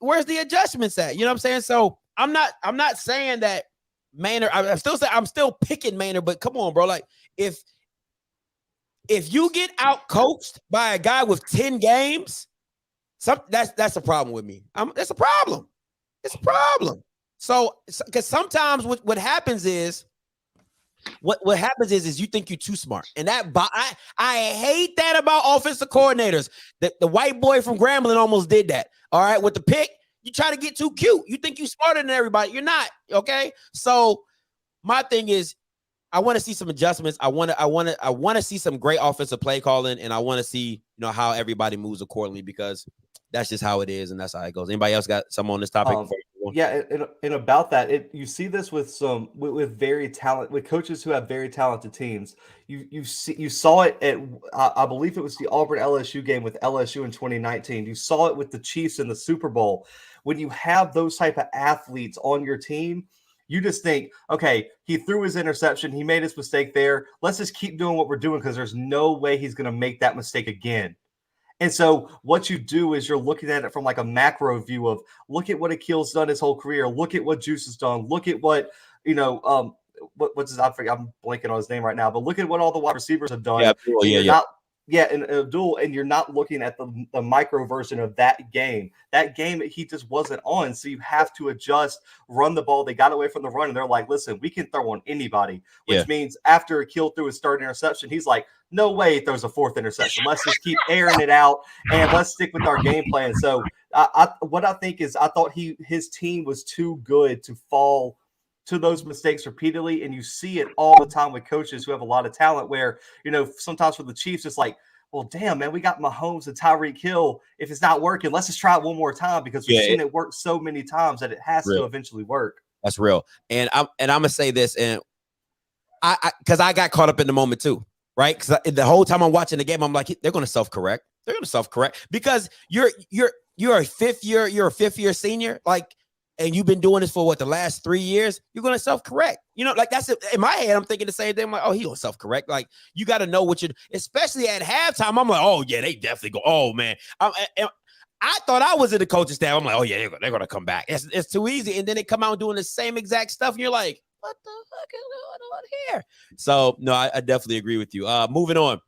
adjustments at? You know what I'm saying? So I'm not saying that Maynard. I'm still picking Maynard, but come on, bro. Like, if you get out coached by a guy with 10 games, that's a problem with me. That's a problem. It's a problem. So, because sometimes what happens is, what happens is you think you're too smart, and I hate that about offensive coordinators. The white boy from Grambling almost did that. All right, with the pick, you try to get too cute. You think you're smarter than everybody. You're not. Okay, so my thing is, I want to see some adjustments. I want to see some great offensive play calling, and I want to see how everybody moves accordingly, because that's just how it is, and that's how it goes. Anybody else got some on this topic? Yeah, and about that, you see this with coaches who have very talented teams. You saw it at, I believe it was the Auburn LSU game with LSU in 2019. You saw it with the Chiefs in the Super Bowl. When you have those type of athletes on your team, you just think, okay, he threw his interception, he made his mistake there. Let's just keep doing what we're doing, because there's no way he's going to make that mistake again. And so what you do is you're looking at it from like a macro view of, look at what Akil's done his whole career. Look at what Juice has done. Look at what, what's his, I'm blanking on his name right now, but look at what all the wide receivers have done. And Abdul, and you're not looking at the micro version of that game. That game he just wasn't on, so you have to adjust, run the ball. They got away from the run, and they're like, listen, we can throw on anybody, which means after Akil threw his third interception, he's like, no way he throws a fourth interception. Let's just keep airing it out, and let's stick with our game plan. So I thought his team was too good to fall to those mistakes repeatedly, and you see it all the time with coaches who have a lot of talent where, sometimes for the Chiefs, it's like, well, damn, man, we got Mahomes and Tyreek Hill. If it's not working, let's just try it one more time, because we've seen it work so many times that it has to eventually work. That's real. And I'm gonna say this, and because I got caught up in the moment too, right? Because the whole time I'm watching the game, I'm like, they're gonna self-correct. They're gonna self-correct, because you're a fifth year senior, like, and you've been doing this for the last 3 years, you're going to self-correct. Like, that's it. In my head, I'm thinking the same thing. I'm like, oh, he going to self-correct. Like, you got to know what especially at halftime. I'm like, oh yeah, they definitely go. Oh man. I thought I was in the coaching staff. I'm like, oh yeah, they're going to come back. It's too easy. And then they come out doing the same exact stuff. And you're like, what the fuck is going on here? So no, I definitely agree with you. Moving on.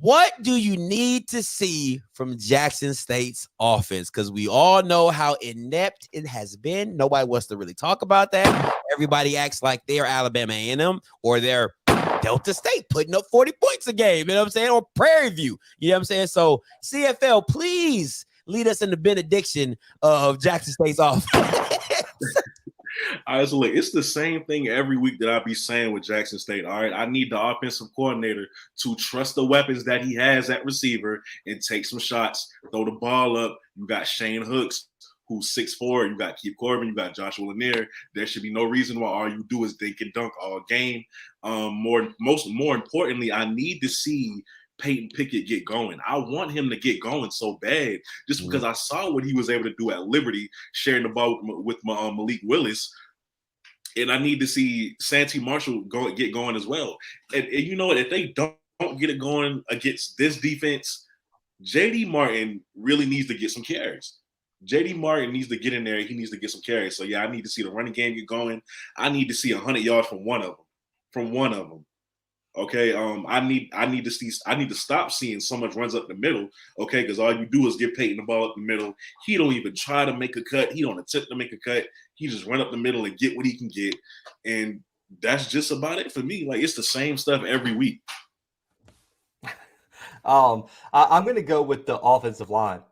What do you need to see from Jackson State's offense? Because we all know how inept it has been. Nobody wants to really talk about that. Everybody acts like they're Alabama A&M or they're Delta State putting up 40 points a game, you know what I'm saying? Or Prairie View, you know what I'm saying? So CFL, please lead us in the benediction of Jackson State's offense. All right, so look, it's the same thing every week that I be saying with Jackson State. All right, I need the offensive coordinator to trust the weapons that he has at receiver and take some shots, throw the ball up. You got Shane Hooks, who's 6'4". You got Keith Corbin. You got Joshua Lanier. There should be no reason why all you do is dink and dunk all game. More importantly, I need to see Peyton Pickett get going. I want him to get going so bad, just because I saw what he was able to do at Liberty, sharing the ball with Malik Willis, and I need to see Santee Marshall get going as well. And you know what? If they don't get it going against this defense, JD Martin really needs to get some carries. JD Martin needs to get in there. He needs to get some carries. So yeah, I need to see the running game get going. I need to see 100 yards from one of them. Okay, I need to stop seeing so much runs up the middle. Okay, because all you do is give Peyton the ball up the middle. He don't even try to make a cut. He don't attempt to make a cut. He just run up the middle and get what he can get, and that's just about it for me. Like, it's the same stuff every week. I'm going to go with the offensive line.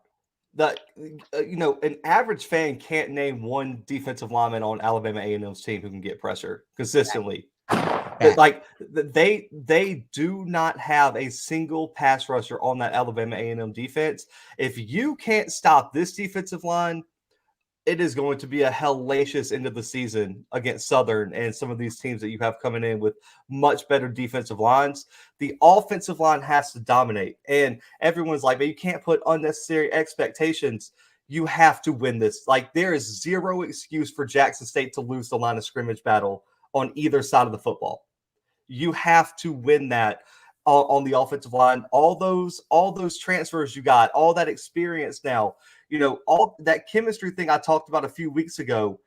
An average fan can't name one defensive lineman on Alabama A&M's team who can get pressure consistently. Like, they do not have a single pass rusher on that Alabama A&M defense. If you can't stop this defensive line, it is going to be a hellacious end of the season against Southern and some of these teams that you have coming in with much better defensive lines. The offensive line has to dominate. And everyone's like, but you can't put unnecessary expectations. You have to win this. Like, there is zero excuse for Jackson State to lose the line of scrimmage battle on either side of the football. You have to win that on the offensive line. All those transfers you got, all that experience now, all that chemistry thing I talked about a few weeks ago,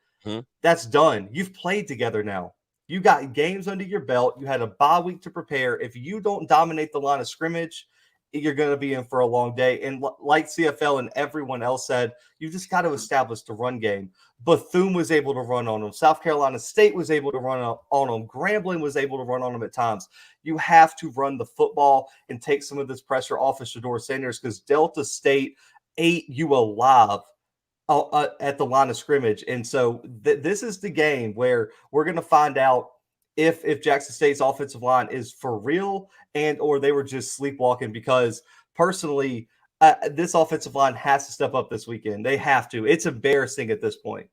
that's done. You've played together now. You got games under your belt. You had a bye week to prepare. If you don't dominate the line of scrimmage, you're going to be in for a long day. And like CFL and everyone else said, you just got to establish the run game. Bethune was able to run on them. South Carolina State was able to run on them. Grambling was able to run on them at times. You have to run the football and take some of this pressure off of Shedeur Sanders, because Delta State ate you alive at the line of scrimmage. And so this is the game where we're going to find out if Jackson State's offensive line is for real or they were just sleepwalking, because personally, this offensive line has to step up this weekend. They have to. It's embarrassing at this point.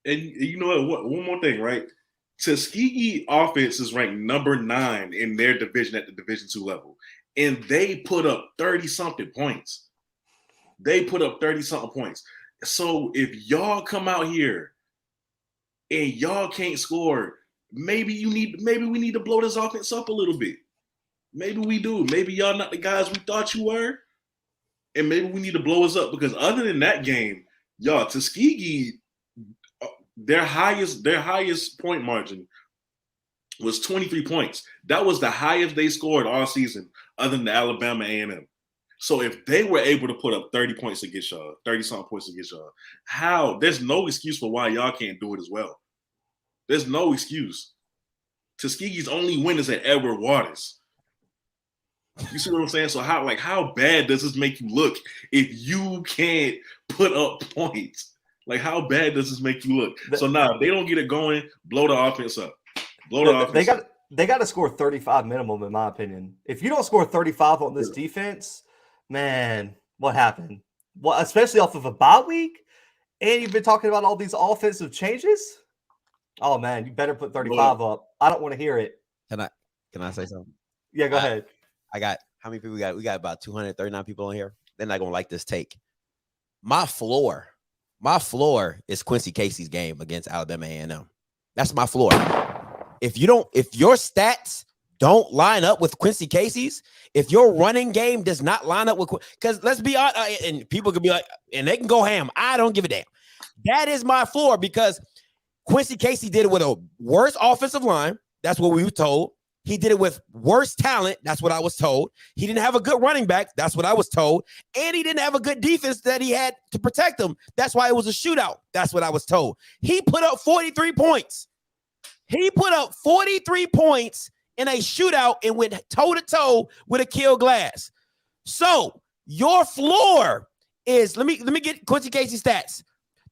And you know what? One more thing, right? Tuskegee offense is ranked number 9 in their division at the Division II level, and they put up 30-something points. So if y'all come out here and y'all can't score, maybe we need to blow this offense up a little bit. Maybe we do. Maybe y'all not the guys we thought you were, and maybe we need to blow us up, because other than that game, y'all, Tuskegee, their highest point margin was 23 points. That was the highest they scored all season, other than the Alabama A&M. So if they were able to put up 30 points against y'all, 30-something points against y'all, there's no excuse for why y'all can't do it as well. There's no excuse. Tuskegee's only win is at Edward Waters. You see what I'm saying? So how bad does this make you look if you can't put up points? Like, how bad does this make you look? So now, if they don't get it going, blow the offense up. They got to score 35 minimum, in my opinion. If you don't score 35 on this defense, man, what happened? Well, especially off of a bye week, and you've been talking about all these offensive changes. Oh man, you better put 35 up. I don't want to hear it. Can I say something? Yeah, go ahead. I got how many people we got? We got about 239 people on here. They're not gonna like this take. My floor is Quincy Casey's game against Alabama A&M. That's my floor. If your stats don't line up with Quincy Casey's, if your running game does not line up with, because let's be honest, and people could be like, and they can go ham. I don't give a damn. That is my floor, because Quincy Casey did it with a worse offensive line. That's what we were told. He did it with worse talent. That's what I was told. He didn't have a good running back. That's what I was told. And he didn't have a good defense that he had to protect him. That's why it was a shootout. That's what I was told. He put up 43 points. He put up 43 points in a shootout and went toe-to-toe with Akil Glass. So your floor is, let me get Quincy Casey's stats.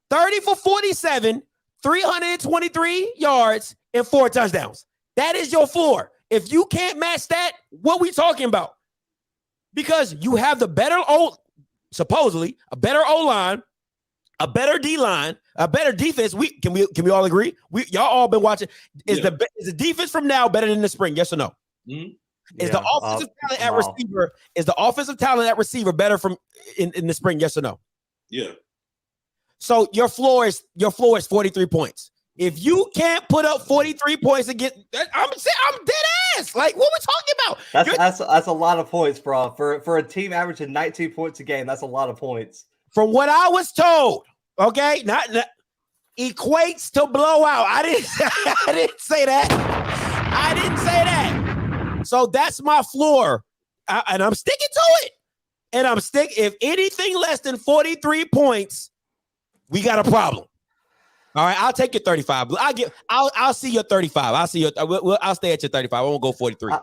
30 for 47, 323 yards and 4 touchdowns. That is your floor. If you can't match that, what we talking about? Because you have the better supposedly a better O-line, a better D-line, a better defense. Can we all agree? Y'all all been watching. Is the defense from now better than the spring? Yes or no? Mm-hmm. Is the offensive talent at receiver? Is the offensive talent at receiver better from in the spring? Yes or no? Yeah. So your floor is 43 points. If you can't put up 43 points against, I'm dead ass. Like, what we talking about? That's a lot of points, bro. For a team averaging 19 points a game, that's a lot of points. From what I was told, okay, not equates to blowout. I didn't say that. I didn't say that. So that's my floor, and I'm sticking to it. And if anything less than 43 points, we got a problem. All right, I'll take your 35. I'll see your 35. I'll stay at your 35. I won't go 43.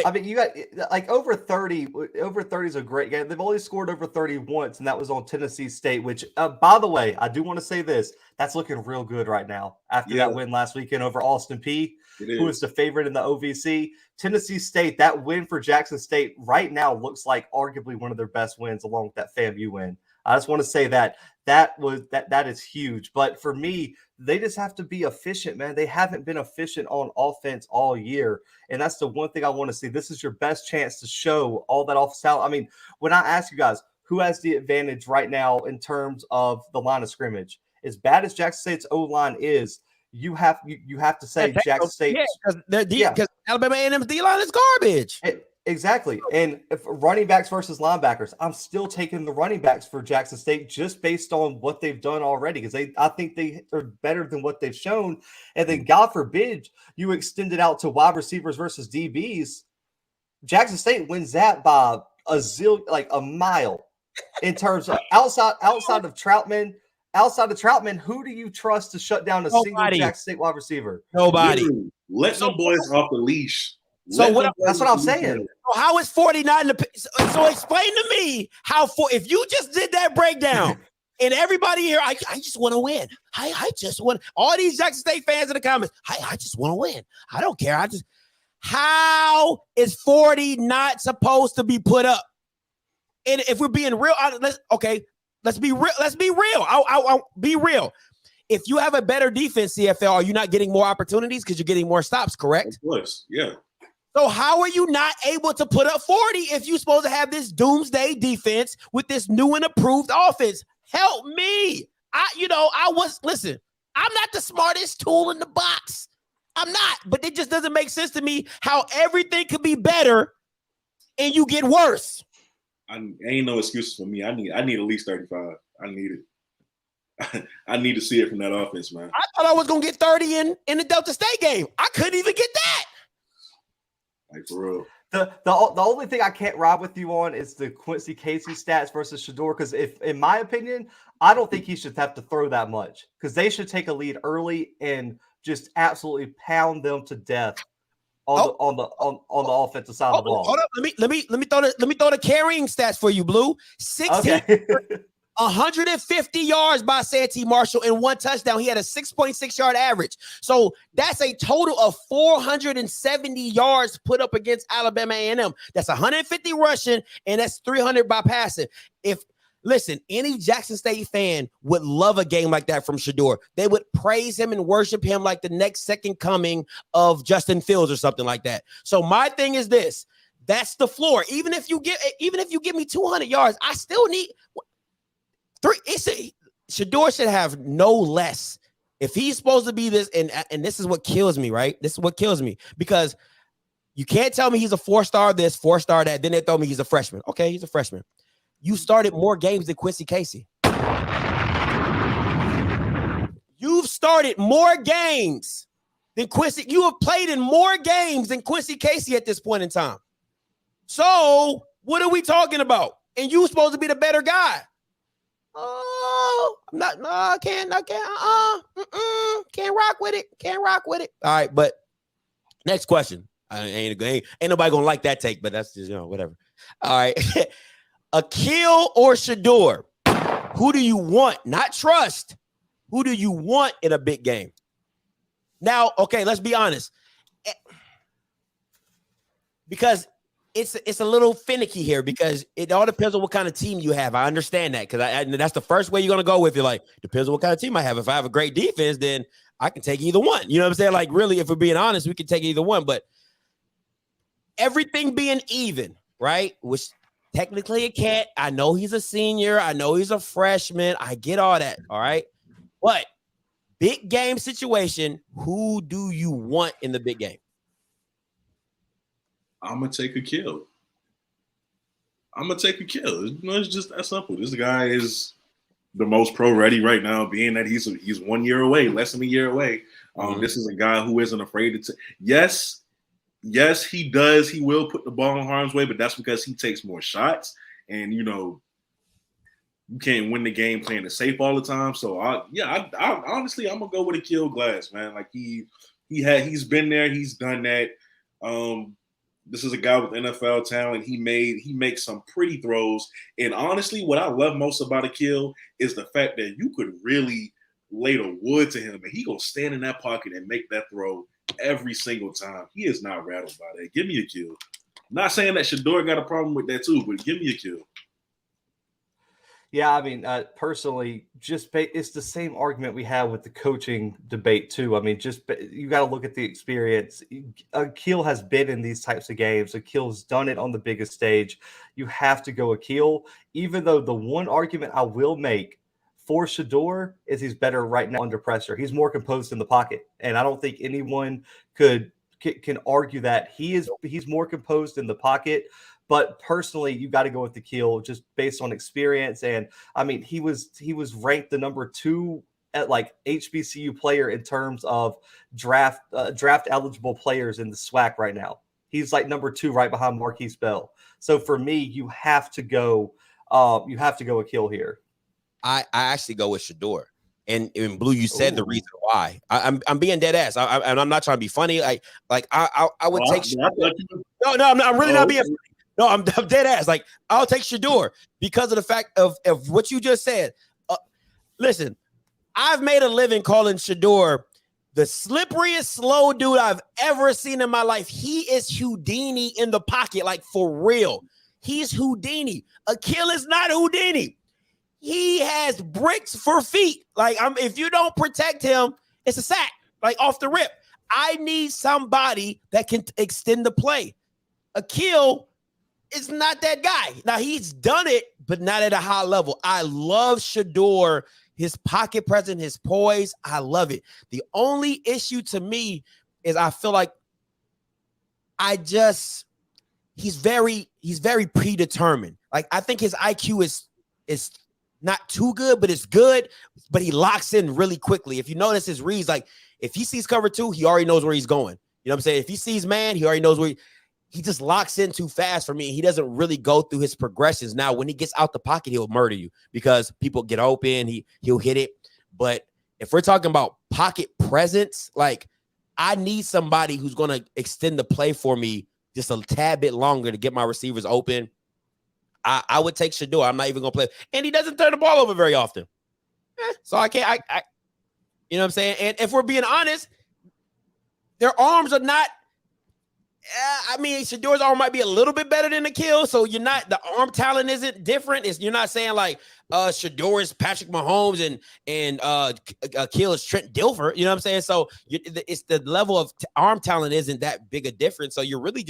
I mean, you got like over 30. Over 30 is a great game. They've only scored over 30 once, and that was on Tennessee State. Which, by the way, I do want to say this: that's looking real good right now after that win last weekend over Austin Peay, who is the favorite in the OVC. Tennessee State, that win for Jackson State right now looks like arguably one of their best wins, along with that FAMU win. I just want to say that is huge. But for me, they just have to be efficient, man. They haven't been efficient on offense all year. And that's the one thing I want to see. This is your best chance to show all that offense talent. I mean, when I ask you guys, who has the advantage right now in terms of the line of scrimmage? As bad as Jackson State's O-line is, you have to say Jackson State. Yeah, because Alabama A&M's D-line is garbage. Exactly. And if running backs versus linebackers, I'm still taking the running backs for Jackson State just based on what they've done already, because I think they are better than what they've shown. And then God forbid you extend it out to wide receivers versus DBs. Jackson State wins that by a mile in terms of outside of Troutman. Outside of Troutman, who do you trust to shut down a single Jackson State wide receifor? Nobody. Literally, let them boys off the leash. That's what I'm saying. So how is 49? So explain to me if you just did that breakdown and everybody here, I just want to win. I just want all these Jackson State fans in the comments. I just want to win. I don't care. How is 40 not supposed to be put up? And if we're being real, let's be real. Let's be real. I'll be real. If you have a better defense, CFL, are you not getting more opportunities because you're getting more stops? Correct. Of course, yeah. So how are you not able to put up 40 if you're supposed to have this doomsday defense with this new and approved offense? Help me. Listen, I'm not the smartest tool in the box. I'm not, but it just doesn't make sense to me how everything could be better and you get worse. Ain't no excuses for me. I need at least 35. I need it. I need to see it from that offense, man. I thought I was going to get 30 in the Delta State game. I couldn't even get that. Like, for real. The only thing I can't ride with you on is the Quincy Casey stats versus Shedeur, because in my opinion, I don't think he should have to throw that much, because they should take a lead early and just absolutely pound them to death on the offensive side of the ball. Hold up, let me throw the carrying stats for you, Blue. 150 yards by Santee Marshall and 1 touchdown. He had a 6.6 yard average. So that's a total of 470 yards put up against Alabama A&M. That's 150 rushing and that's 300 by passing. Listen, any Jackson State fan would love a game like that from Shedeur. They would praise him and worship him like the next second coming of Justin Fields or something like that. So my thing is this: that's the floor. Even if you give me 200 yards, I still need. Shedeur should have no less. If he's supposed to be this, and this is what kills me, right? This is what kills me, because you can't tell me he's a 4-star this, 4-star that. Then they throw me he's a freshman. Okay, he's a freshman. You started more games than Quincy Casey. You've started more games than Quincy. You have played in more games than Quincy Casey at this point in time. So what are we talking about? And you're supposed to be the better guy. Oh, I'm not. No, I can't. Can't rock with it. All right, but next question. Ain't nobody gonna like that take, but that's just whatever. All right, Akil or Shedeur? Who do you want? Not trust. Who do you want in a big game? Now, okay, let's be honest. Because it's a little finicky here because it all depends on what kind of team you have. I understand that because that's the first way you're going to go with. You're like, depends on what kind of team I have. If I have a great defense, then I can take either one. You know what I'm saying? Like, really, if we're being honest, we can take either one. But everything being even, right? Which technically it can't. I know he's a senior. I know he's a freshman. I get all that. All right. But big game situation, who do you want in the big game? I'm gonna take a kill. It's just that simple. This guy is the most pro ready right now, being that he's 1 year away, less than a year away. This is a guy who isn't afraid to. Yes, he does. He will put the ball in harm's way, but that's because he takes more shots, and you can't win the game playing it safe all the time. So I honestly, I'm gonna go with a kill Glass, man. Like he's been there, he's done that. This is a guy with NFL talent. He makes some pretty throws. And honestly, what I love most about a kill is the fact that you could really lay the wood to him, and he gonna stand in that pocket and make that throw every single time. He is not rattled by that. Give me a kill. Not saying that Shedeur got a problem with that too, but give me a kill. Yeah, I mean, personally, it's the same argument we have with the coaching debate too. I mean, you got to look at the experience. Akil has been in these types of games. Akil's done it on the biggest stage. You have to go Akil, even though the one argument I will make for Shedeur is he's better right now under pressure. He's more composed in the pocket, and I don't think anyone can argue that he's more composed in the pocket. But personally, you got to go with the kill just based on experience. And I mean, he was ranked the number 2 at like HBCU player in terms of draft eligible players in the Swac right now. He's like number 2 right behind Marquise Bell. So for me, you have to go a kill here. I actually go with Shedeur. And Blue, you said the reason why. I'm being dead ass. And I'm not trying to be funny. I would take Shedeur. No, I'm really not being funny. No, I'm dead ass. Like, I'll take Shedeur because of the fact of what you just said. Listen, I've made a living calling Shedeur the slipperiest slow dude I've ever seen in my life. He is Houdini in the pocket, like for real. He's Houdini. Akil is not Houdini. He has bricks for feet. Like, if you don't protect him, it's a sack, like off the rip. I need somebody that can extend the play. Akil is not that guy. Now, he's done it, but not at a high level. I love Shedeur, his pocket presence, his poise. I love it. The only issue to me is I feel like he's very predetermined. Like, I think his IQ is not too good, but it's good, but he locks in really quickly. If you notice his reads, like if he sees cover 2, he already knows where he's going. You know what I'm saying? If he sees man, he already knows where he just locks in too fast for me. He doesn't really go through his progressions. Now, when he gets out the pocket, he'll murder you because people get open. He'll hit it. But if we're talking about pocket presence, like I need somebody who's going to extend the play for me just a tad bit longer to get my receivers open. I would take Shedeur. I'm not even going to play. And he doesn't turn the ball over very often. So I can't, you know what I'm saying? And if we're being honest, their arms are not, I mean, Shadeur's arm might be a little bit better than Akil, so the arm talent isn't different. You're not saying like Shedeur is Patrick Mahomes and Akil is Trent Dilfer. You know what I'm saying? So it's the level of arm talent isn't that big a difference. So you're really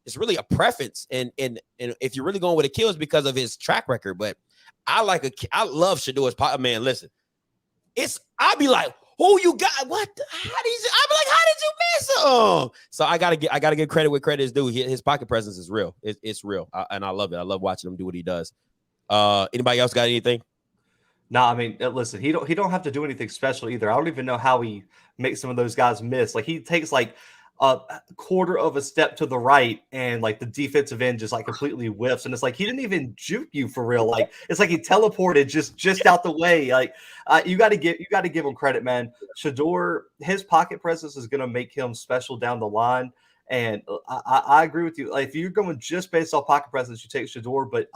it's really a preference. And if you're really going with Akil, it's because of his track record. But I love Shadeur's pocket. Man, listen, I'll be like, who you got? What? I'll be like, how did you miss him? So I gotta give credit where credit is due. His pocket presence is real. It's real, and I love it. I love watching him do what he does. Anybody else got anything? No, I mean, listen, he don't have to do anything special either. I don't even know how he makes some of those guys miss. Like he takes like a quarter of a step to the right, and like the defensive end just like completely whiffs, and it's like he didn't even juke you for real. Like it's like he teleported just out the way. Like you got to give him credit, man. Shedeur, his pocket presence is going to make him special down the line, and I agree with you. Like if you're going just based off pocket presence, you take Shedeur, but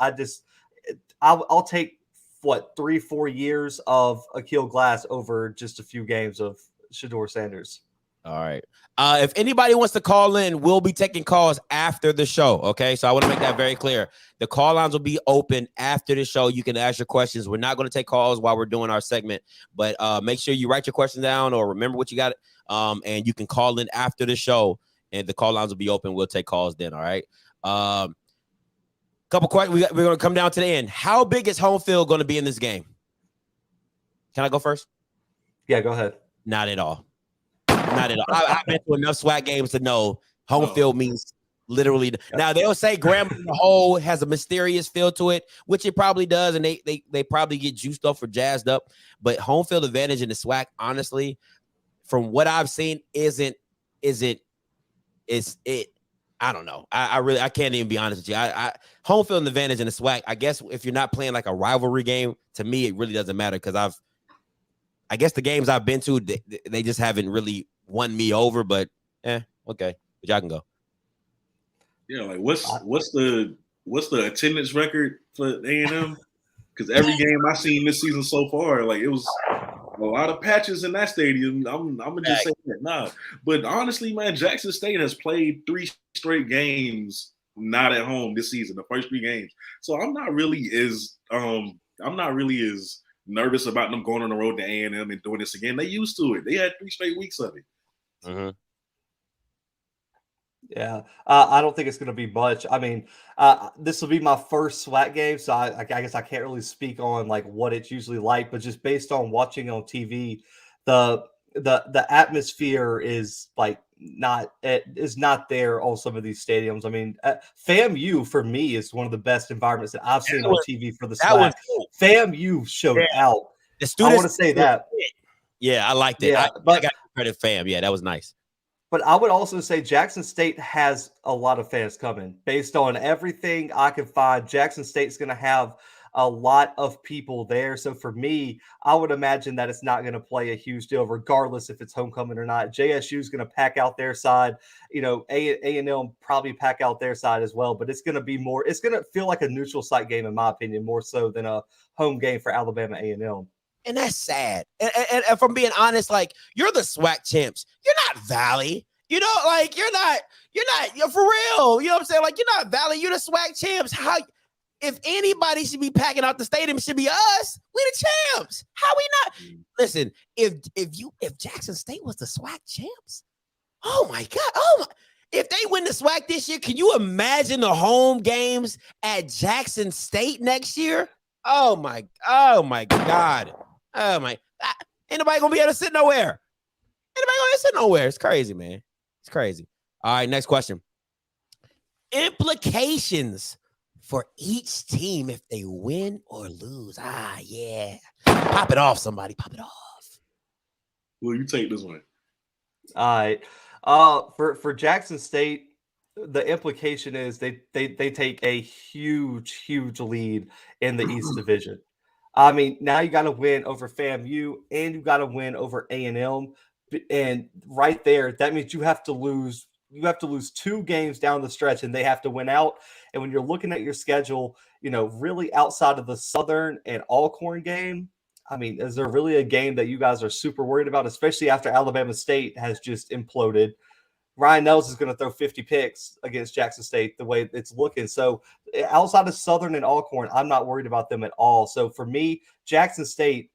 I'll take 3-4 years of Akil Glass over just a few games of Shedeur Sanders. All right. If anybody wants to call in, we'll be taking calls after the show. Okay. So I want to make that very clear. The call lines will be open after the show. You can ask your questions. We're not going to take calls while we're doing our segment, but make sure you write your question down or remember what you got. And you can call in after the show and the call lines will be open. We'll take calls then. All right. Couple questions. We're going to come down to the end. How big is home field going to be in this game? Can I go first? Yeah, go ahead. Not at all. Not at all. I've been to enough Swac games to know home field means literally. Now they'll say Grambling the whole has a mysterious feel to it, which it probably does, and they probably get juiced up or jazzed up. But home field advantage in the Swac, honestly, from what I've seen, is it? I don't know. I can't even be honest with you. Home field advantage in the Swac. I guess if you're not playing like a rivalry game, to me it really doesn't matter because I guess the games I've been to, they just haven't really won me over, but okay. But y'all can go. Yeah, like what's the attendance record for A&M? Because every game I've seen this season so far, like it was a lot of patches in that stadium. I'm gonna just say that. Nah. But honestly, man, Jackson State has played 3 straight games not at home this season, the first 3 games. So I'm not really as nervous about them going on the road to A&M and doing this again. They used to it. They had 3 straight weeks of it. Mm-hmm. Yeah, I don't think it's going to be much. I mean, this will be my first SWAC game, so I guess I can't really speak on like what it's usually like. But just based on watching on TV, the atmosphere is like not there on some of these stadiums. I mean, FAMU for me is one of the best environments that I've seen on TV for the SWAC. FAMU showed out. The students, I want to say that. Yeah, I liked it. Yeah, I got credit, FAM. Yeah, that was nice. But I would also say Jackson State has a lot of fans coming. Based on everything I can find, Jackson State's going to have a lot of people there. So for me, I would imagine that it's not going to play a huge deal, regardless if it's homecoming or not. JSU is going to pack out their side. You know, A&M probably pack out their side as well. But it's going to be more. It's going to feel like a neutral site game, in my opinion, more so than a home game for Alabama A&M. And that's sad. And if I'm being honest, like, you're the SWAC champs. You're not Valley. You know, like, you're for real. You know what I'm saying? Like, you're not Valley. You're the SWAC champs. How, if anybody should be packing out the stadium, it should be us. We the champs. How we not? Listen, if Jackson State was the SWAC champs, oh my God. If they win the SWAC this year, can you imagine the home games at Jackson State next year? Oh my God. Oh my, ain't nobody gonna be able to sit nowhere. It's crazy, man. It's crazy. All right, next question. Implications for each team if they win or lose. Yeah. Pop it off, somebody. Pop it off. Well, you take this one. All right. For Jackson State, the implication is they take a huge lead in the East Division. I mean, now you got to win over FAMU and you got to win over A&M, and right there, that means you have to lose 2 games down the stretch, and they have to win out. And when you're looking at your schedule, you know, really outside of the Southern and Alcorn game, I mean, is there really a game that you guys are super worried about, especially after Alabama State has just imploded? Ryan Nelson is going to throw 50 picks against Jackson State the way it's looking. So outside of Southern and Alcorn, I'm not worried about them at all. So for me, Jackson State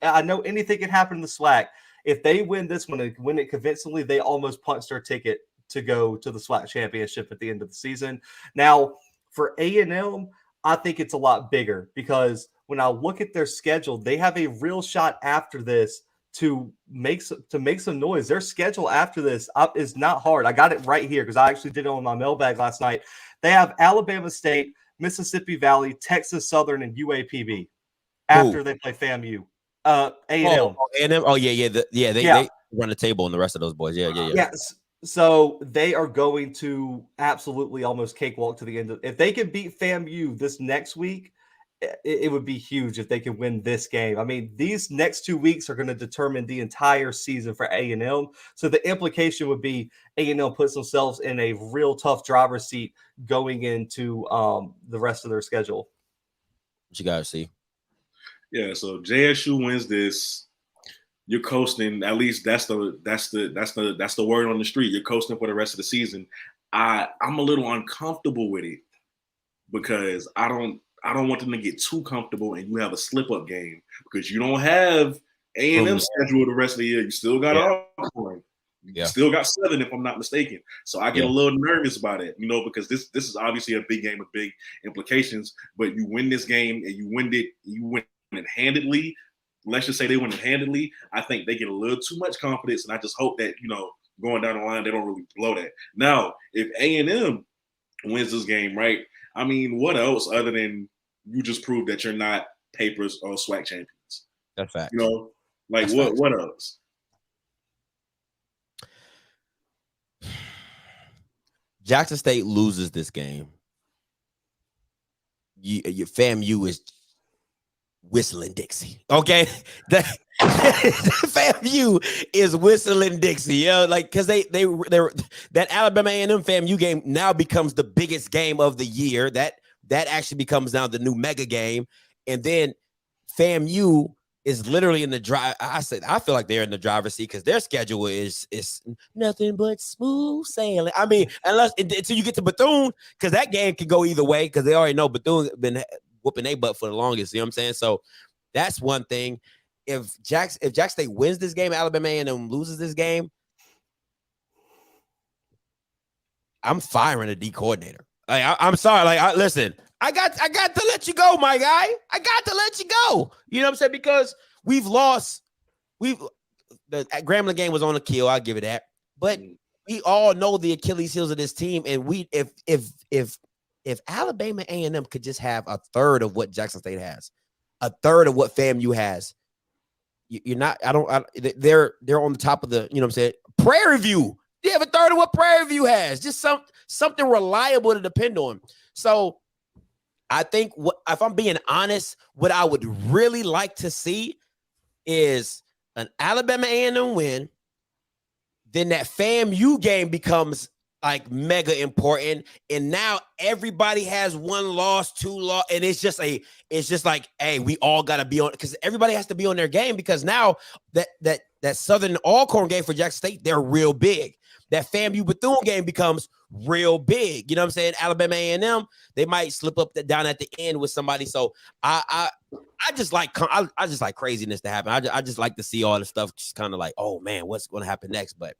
I know anything can happen in the SWAC. If they win this one and win it convincingly, they almost punched their ticket to go to the SWAC championship at the end of the season. Now, for A&M, I think it's a lot bigger because when I look at their schedule, they have a real shot after this to make some noise. Their schedule after this is not hard. I got it right here because I actually did it on my mailbag last night. They have Alabama State, Mississippi Valley, Texas Southern, and UAPB after they play FAMU. A&M. A&M. Oh, yeah. They run the table on the rest of those boys. Yeah. Yes. So they are going to absolutely almost cakewalk to the end. If they can beat FAMU this next week, it would be huge if they could win this game. I mean, these next 2 weeks are going to determine the entire season for A&M. So the implication would be A&M puts themselves in a real tough driver's seat going into the rest of their schedule. What you guys see? Yeah, so JSU wins this. You're coasting. At least that's the word on the street. You're coasting for the rest of the season. I'm a little uncomfortable with it because I don't want them to get too comfortable and you have a slip up game because you don't have A&M schedule the rest of the year. You still got Alcorn. You still got 7 if I'm not mistaken. So I get a little nervous about it, because this is obviously a big game with big implications. But you win this game and you win it handedly. Let's just say they win it handedly. I think they get a little too much confidence, and I just hope that going down the line they don't really blow that. Now, if A&M wins this game, right? I mean, what else other than you just proved that you're not papers or Swac champions? That's fact. What else? Jackson State loses this game. Your FAMU is whistling Dixie. Okay, the FAMU is whistling Dixie. Because they're that Alabama A&M FAMU game now becomes the biggest game of the year. That actually becomes now the new mega game, and then FAMU is literally in the drive. I feel like they're in the driver's seat because their schedule is nothing but smooth sailing. I mean, until you get to Bethune, because that game can go either way because they already know Bethune been whooping their butt for the longest. You know what I'm saying? So that's one thing. If Jackson State wins this game, Alabama A&M loses this game, I'm firing a D coordinator. I'm sorry. Listen. I got to let you go, my guy. I got to let you go. You know what I'm saying? Because we've lost. The Grambling game was on a kill. I'll give it that. But we all know the Achilles heels of this team. And if Alabama A&M could just have a third of what Jackson State has, a third of what FAMU has, you're not. They're on the top of the. You know what I'm saying? Prairie View. You have a third of what Prairie View has. Just something reliable to depend on. So. I think if I'm being honest, what I would really like to see is an Alabama A&M win. Then that FAMU game becomes like mega important, and now everybody has 1 loss, 2 loss, and it's just like, hey, we all got to be on because everybody has to be on their game because now that Southern Alcorn game for Jackson State, they're real big. That FAMU Bethune game becomes real big. You know what I'm saying? Alabama A&M, they might slip up down at the end with somebody. So I just like craziness to happen. I just like to see all the stuff just kind of like, oh man, what's going to happen next? But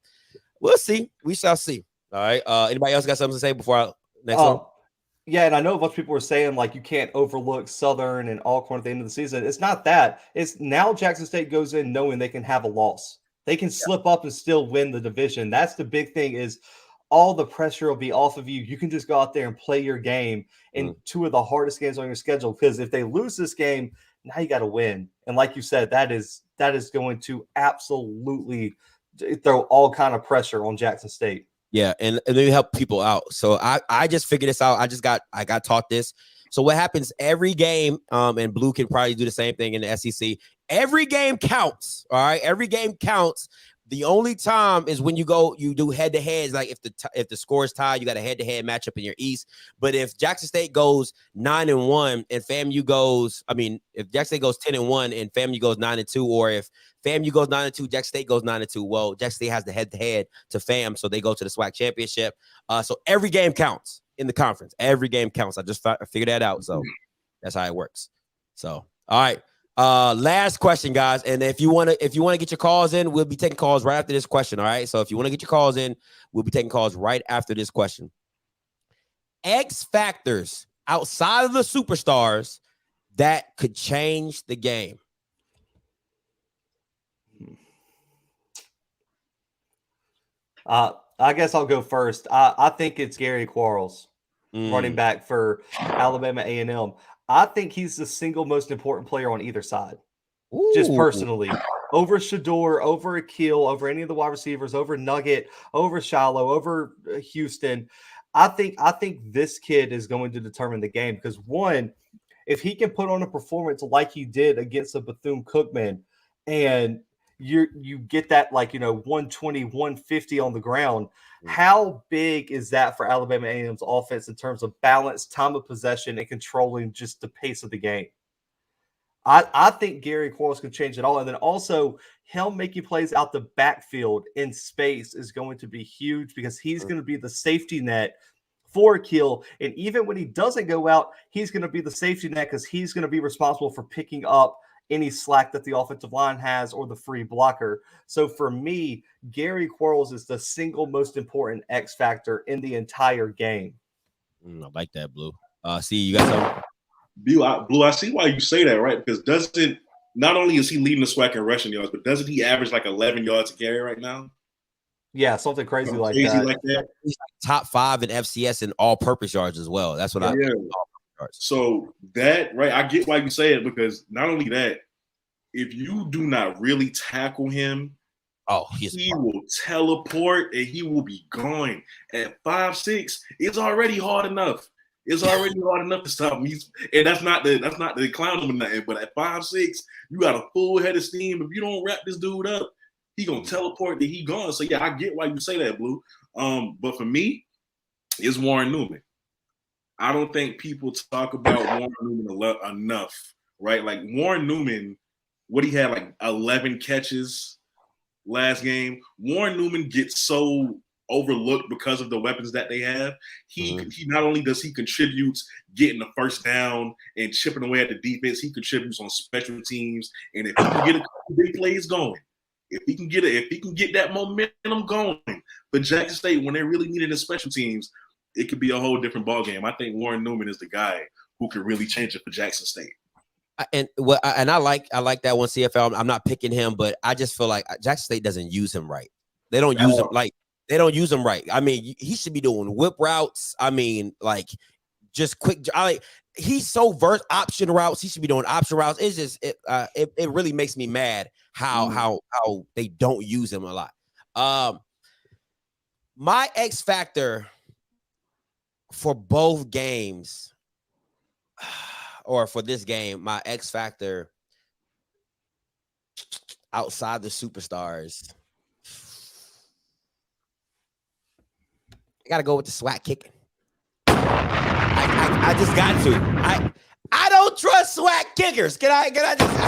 we'll see. We shall see. All right. Anybody else got something to say before next one? Yeah, and I know a bunch of people were saying like you can't overlook Southern and Alcorn at the end of the season. It's not that. It's now Jackson State goes in knowing they can have a loss. They can slip up and still win the division. That's the big thing is all the pressure will be off of you. You can just go out there and play your game in 2 of the hardest games on your schedule. Because if they lose this game, now you got to win. And like you said, that is going to absolutely throw all kind of pressure on Jackson State. Yeah, and they help people out. So I just figured this out. I got taught this. So what happens every game, and Blue can probably do the same thing in the SEC. Every game counts. All right, every game counts. The only time is when you do head-to-heads. Like if the score is tied, you got a head-to-head matchup in your East. But if Jackson State goes 9-1 and FAMU goes, if Jackson State goes 10-1 and FAMU goes 9-2, or if FAMU goes 9-2, Jackson State goes 9-2. Well, Jackson State has the head-to-head to FAM, so they go to the Swac championship. So every game counts in the conference. Every game counts. I just figured that out. So that's how it works. So all right. Last question, guys. And if you want to get your calls in, we'll be taking calls right after this question. All right. So if you want to get your calls in, we'll be taking calls right after this question. X factors outside of the superstars that could change the game. I guess I'll go first. I think it's Gary Quarles, running back for Alabama A&M. I think he's the single most important player on either side. Ooh. Just personally. Over Shador, over Akil, over any of the wide receivers, over Nugget, over Shallow, over Houston. I think this kid is going to determine the game because, one, if he can put on a performance like he did against the Bethune-Cookman and you get that 120, 150 on the ground, how big is that for Alabama A&M's offense in terms of balance, time of possession, and controlling just the pace of the game? I think Gary Quarles can change it all. And then also him making plays out the backfield in space is going to be huge because he's going to be the safety net for Akil. And even when he doesn't go out, he's going to be the safety net because he's going to be responsible for picking up any slack that the offensive line has or the free blocker. So for me, Gary Quarles is the single most important X factor in the entire game. I like that, Blue. See, you got something? Blue, I see why you say that, right? Because not only is he leading the Swac in rushing yards, but doesn't he average like 11 yards a carry right now? Yeah, something crazy like that. He's top 5 in FCS in all-purpose yards as well. That's what So that, right, I get why you say it, because not only that, if you do not really tackle him, he will teleport and he will be gone. At 5'6", it's already hard enough. It's already hard enough to stop him. And that's not the clown him or nothing. But at 5'6", you got a full head of steam. If you don't wrap this dude up, he gonna teleport that he gone. So yeah, I get why you say that, Blue. But for me, it's Warren Newman. I don't think people talk about Warren Newman enough, right? Like Warren Newman, what he had like 11 catches last game. Warren Newman gets so overlooked because of the weapons that they have. He not only does he contributes getting the first down and chipping away at the defense, he contributes on special teams. And if he can get a couple big plays going, if he can get that momentum going for Jackson State when they really need it in special teams, it could be a whole different ballgame. I think Warren Newman is the guy who could really change it for Jackson State. And I like that one, CFL. I'm not picking him, but I just feel like Jackson State doesn't use him right. They don't use him they don't use him right. I mean, he should be doing whip routes. I mean, like just quick. He's so versed option routes. He should be doing option routes. It's just it really makes me mad how they don't use him a lot. My X factor for both games, or for this game, my X factor outside the superstars, I gotta go with the Swac kicking. I just got to. I don't trust Swac kickers. Can I just?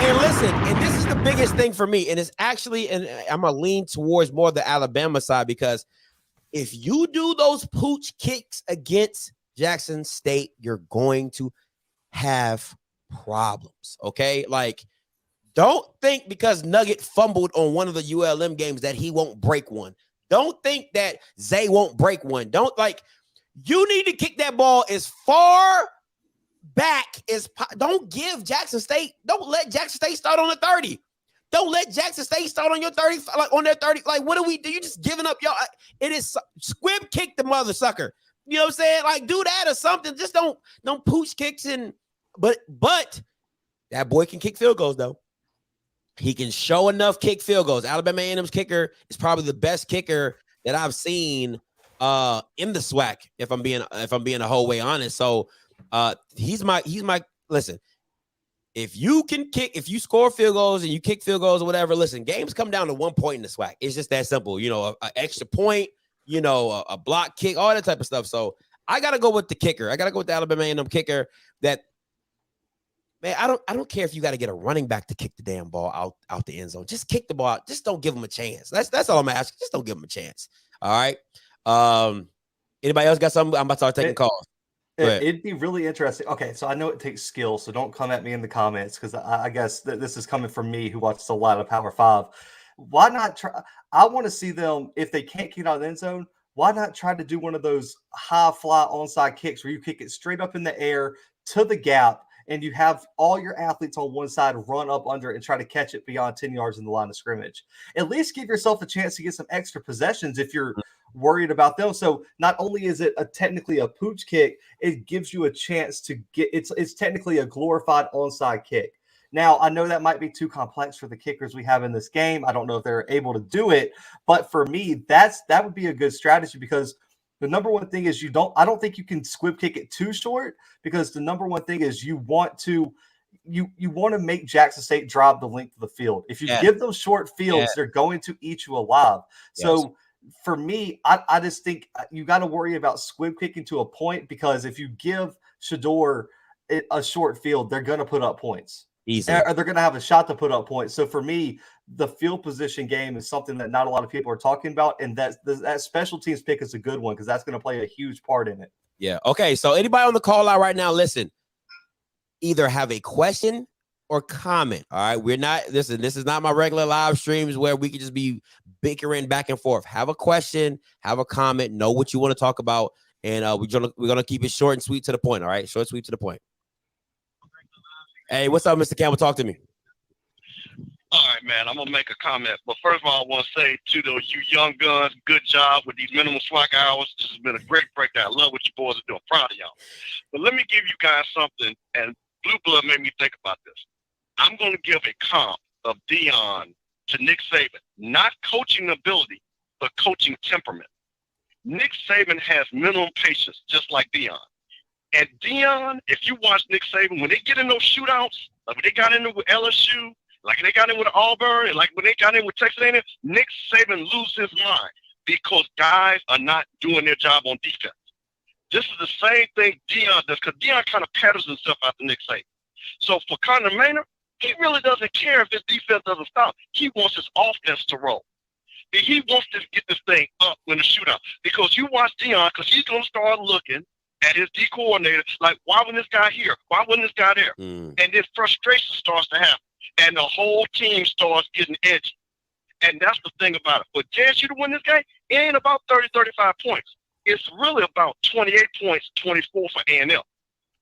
And listen, and this is the biggest thing for me, and it's actually, and I'm gonna lean towards more the Alabama side, because if you do those pooch kicks against Jackson State, you're going to have problems. Okay, like don't think because Nugget fumbled on one of the ULM games that he won't break one. Don't think that Zay won't break one. You need to kick that ball as far back as don't give Jackson State. Don't let Jackson State start on the 30. Don't let Jackson State start on your 30, like on their 30. Like, what do we do? You just giving up y'all. It is squib kick the mother sucker. You know what I'm saying? Like, do that or something. Just don't pooch kicks but that boy can kick field goals though. He can show enough kick field goals. Alabama A&M's kicker is probably the best kicker that I've seen in the SWAC, if I'm being the whole way honest. So he's my listen. If you score field goals and you kick field goals or whatever, listen, games come down to 1 point in the SWAC. It's just that simple. You know, an extra point, you know, a block kick, all that type of stuff. So I gotta go with the kicker. I gotta go with the Alabama A&M kicker. That, man, I don't care if you got to get a running back to kick the damn ball out the end zone. Just kick the ball out. Just don't give him a chance. That's all I'm asking. Just don't give him a chance. All right. Anybody else got something? I'm about to start taking calls. It'd be really interesting. Okay, so I know it takes skill, so don't come at me in the comments, because I guess this is coming from me who watches a lot of Power 5. Why not try? I want to see them, if they can't kick out of the end zone, why not try to do one of those high fly onside kicks where you kick it straight up in the air to the gap, and you have all your athletes on one side run up under it and try to catch it beyond 10 yards in the line of scrimmage. At least give yourself a chance to get some extra possessions if you're worried about them. So not only is it technically a pooch kick, it gives you a chance to get it's technically a glorified onside kick. Now, I know that might be too complex for the kickers we have in this game. I don't know if they're able to do it, but for me, that would be a good strategy, because the number one thing is I don't think you can squib kick it too short, because the number one thing is you want to make Jackson State drive the length of the field. If you give those short fields, they're going to eat you alive. Yes. So for me, I just think you got to worry about squib kicking to a point, because if you give Shador a short field, they're going to put up points. Easily. Or they're going to have a shot to put up points. So for me, the field position game is something that not a lot of people are talking about, and that special teams pick is a good one because that's going to play a huge part in it. Yeah. Okay. So anybody on the call out right now, listen. Either have a question or comment. All right. We're not. Listen. This is not my regular live streams where we can just be bickering back and forth. Have a question. Have a comment. Know what you want to talk about, and we're gonna keep it short and sweet to the point. All right. Short, sweet to the point. Hey, what's up, Mr. Campbell? Talk to me. All right, man, I'm going to make a comment. But first of all, I want to say to you young guns, good job with these minimum Swac hours. This has been a great breakdown. I love what you boys are doing. Proud of y'all. But let me give you guys something, and Blue Blood made me think about this. I'm going to give a comp of Deion to Nick Saban. Not coaching ability, but coaching temperament. Nick Saban has minimum patience, just like Deion. And Deion, if you watch Nick Saban, when they get in those shootouts, like when they got in with LSU, like they got in with Auburn, and like when they got in with Texas A&M, Nick Saban loses his mind because guys are not doing their job on defense. This is the same thing Deion does, because Deion kind of patterns himself after Nick Saban. So for Connor Maynard, he really doesn't care if his defense doesn't stop. He wants his offense to roll. He wants to get this thing up in the shootout, because you watch Deion, because he's going to start looking at his D coordinator, like, why wasn't this guy here? Why wasn't this guy there? And then frustration starts to happen, and the whole team starts getting edgy. And that's the thing about it. For JSU to win this game, it ain't about 30, 35 points. It's really about 28 points, 24 for A&M.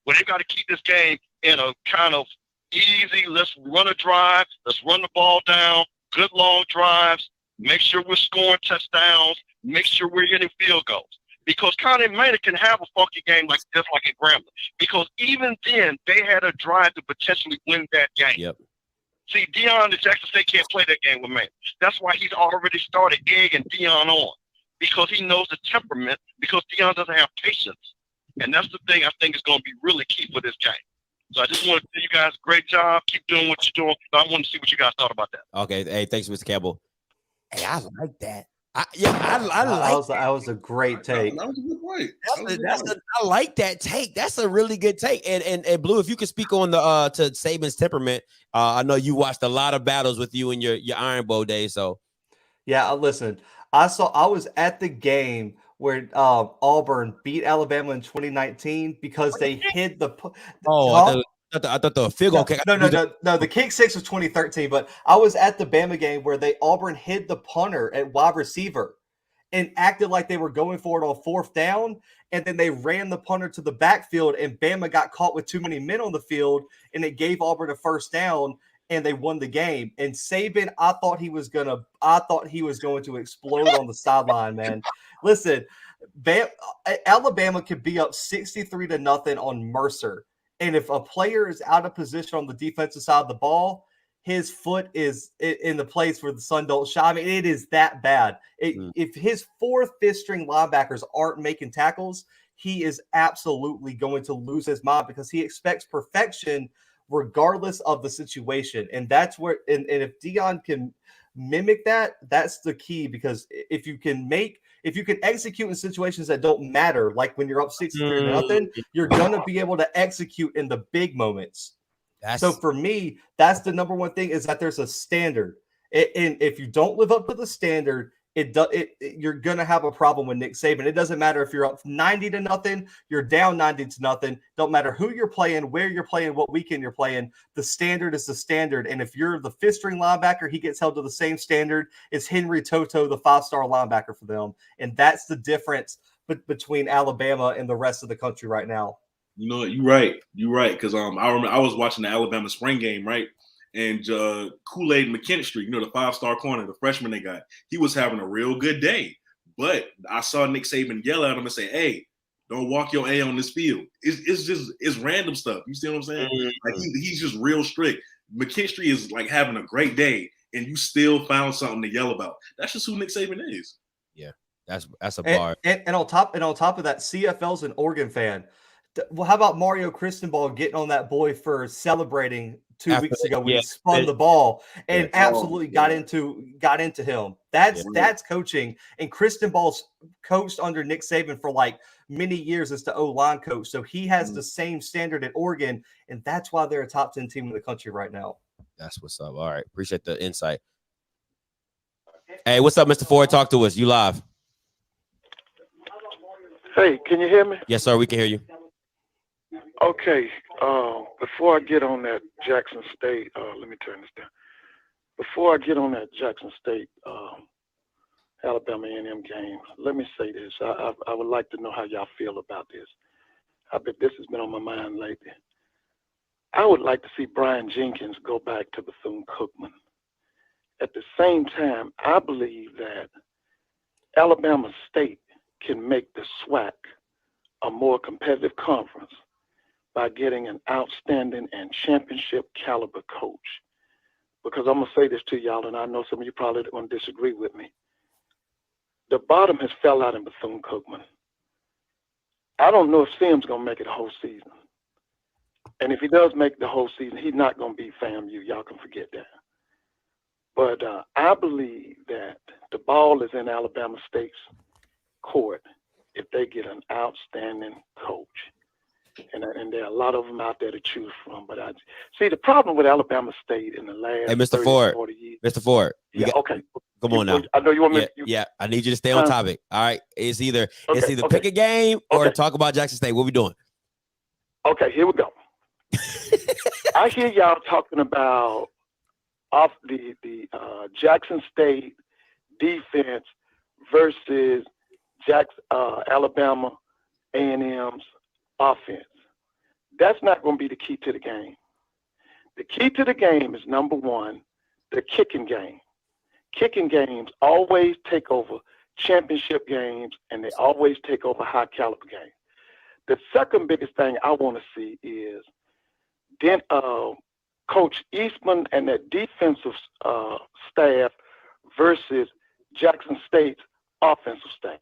Where they got to keep this game in a kind of easy, let's run a drive, let's run the ball down, good long drives, make sure we're scoring touchdowns, make sure we're hitting field goals. Because Connie Maynard can have a funky game like this, like at Grambling. Because even then, they had a drive to potentially win that game. Yep. See, Deion and Jackson State can't play that game with Maynard. That's why he's already started egging Deion on. Because he knows the temperament, because Deion doesn't have patience. And that's the thing I think is going to be really key for this game. So I just want to tell you guys, great job. Keep doing what you're doing. I want to see what you guys thought about that. Okay. Hey, thanks, Mr. Campbell. Hey, I like that. I That was a great take. That was a good point. I like that take. That's a really good take. And Blue, if you could speak on the to Saban's temperament, I know you watched a lot of battles with you in your Iron Bowl days. So yeah, listen, I was at the game where Auburn beat Alabama in 2019 because they hid the. I thought the field goal kick. No. The kick six was 2013, but I was at the Bama game where Auburn hid the punter at wide receiver and acted like they were going for it on fourth down, and then they ran the punter to the backfield, and Bama got caught with too many men on the field, and it gave Auburn a first down, and they won the game. And Saban, I thought he was going to explode on the sideline, man. Listen, Alabama could be up 63-0 on Mercer. And if a player is out of position on the defensive side of the ball, his foot is in the place where the sun don't shine. I mean, it is that bad. If his fourth, fifth string linebackers aren't making tackles, he is absolutely going to lose his mind because he expects perfection regardless of the situation. And that's where, and if Deion can mimic that, that's the key, because if you can execute in situations that don't matter, like when you're up 63-0, you're going to be able to execute in the big moments. So for me, that's the number one thing, is that there's a standard. And if you don't live up to the standard, you're going to have a problem with Nick Saban. It doesn't matter if you're up 90-0, you're down 90-0. Don't matter who you're playing, where you're playing, what weekend you're playing. The standard is the standard. And if you're the fifth string linebacker, he gets held to the same standard as Henry Toto, the 5-star linebacker for them. And that's the difference between Alabama and the rest of the country right now. You know, you're right. Because I remember I was watching the Alabama spring game, right? And Kool-Aid McKinstry, the 5-star corner, the freshman they got, he was having a real good day. But I saw Nick Saban yell at him and say, "Hey, don't walk your A on this field." It's random stuff. You see what I'm saying? Like he's just real strict. McKinstry is like having a great day, and you still found something to yell about. That's just who Nick Saban is. Yeah, that's a bar. And on top of that, CFL's an Oregon fan. Well, how about Mario Cristobal getting on that boy for celebrating 2 weeks ago when he spun the ball and absolutely got into him? That's coaching. And Cristobal's coached under Nick Saban for like many years as the O-line coach. So he has the same standard at Oregon, and that's why they're a top 10 team in the country right now. That's what's up. All right. Appreciate the insight. Hey, what's up, Mr. Ford? Talk to us. You live. Hey, can you hear me? Yes, sir. We can hear you. Okay. Before I get on that Jackson State, let me turn this down. Before I get on that Jackson State, Alabama A&M game, let me say this. I would like to know how y'all feel about this. I bet this has been on my mind lately. I would like to see Brian Jenkins go back to Bethune-Cookman. At the same time, I believe that Alabama State can make the Swac a more competitive conference by getting an outstanding and championship caliber coach. Because I'm going to say this to y'all, and I know some of you probably going to disagree with me. The bottom has fell out in Bethune-Cookman. I don't know if Sim's going to make it the whole season. And if he does make the whole season, he's not going to beat FAMU. Y'all can forget that. But I believe that the ball is in Alabama State's court if they get an outstanding coach. And there are a lot of them out there to choose from. But I see the problem with Alabama State in the last Hey, Mr. 30, Ford. 40 years. Mr. Ford. Okay. Come on now. I know you want me. Yeah. I need you to stay on topic. All right. It's either pick a game or talk about Jackson State. What we doing? Okay, here we go. I hear y'all talking about off the Jackson State defense versus Alabama A&M's offense. That's not going to be the key to the game. The key to the game is, number one, the kicking game. Kicking games always take over championship games, and they always take over high caliber games. The second biggest thing I want to see is then Coach Eastman and that defensive staff versus Jackson State's offensive staff.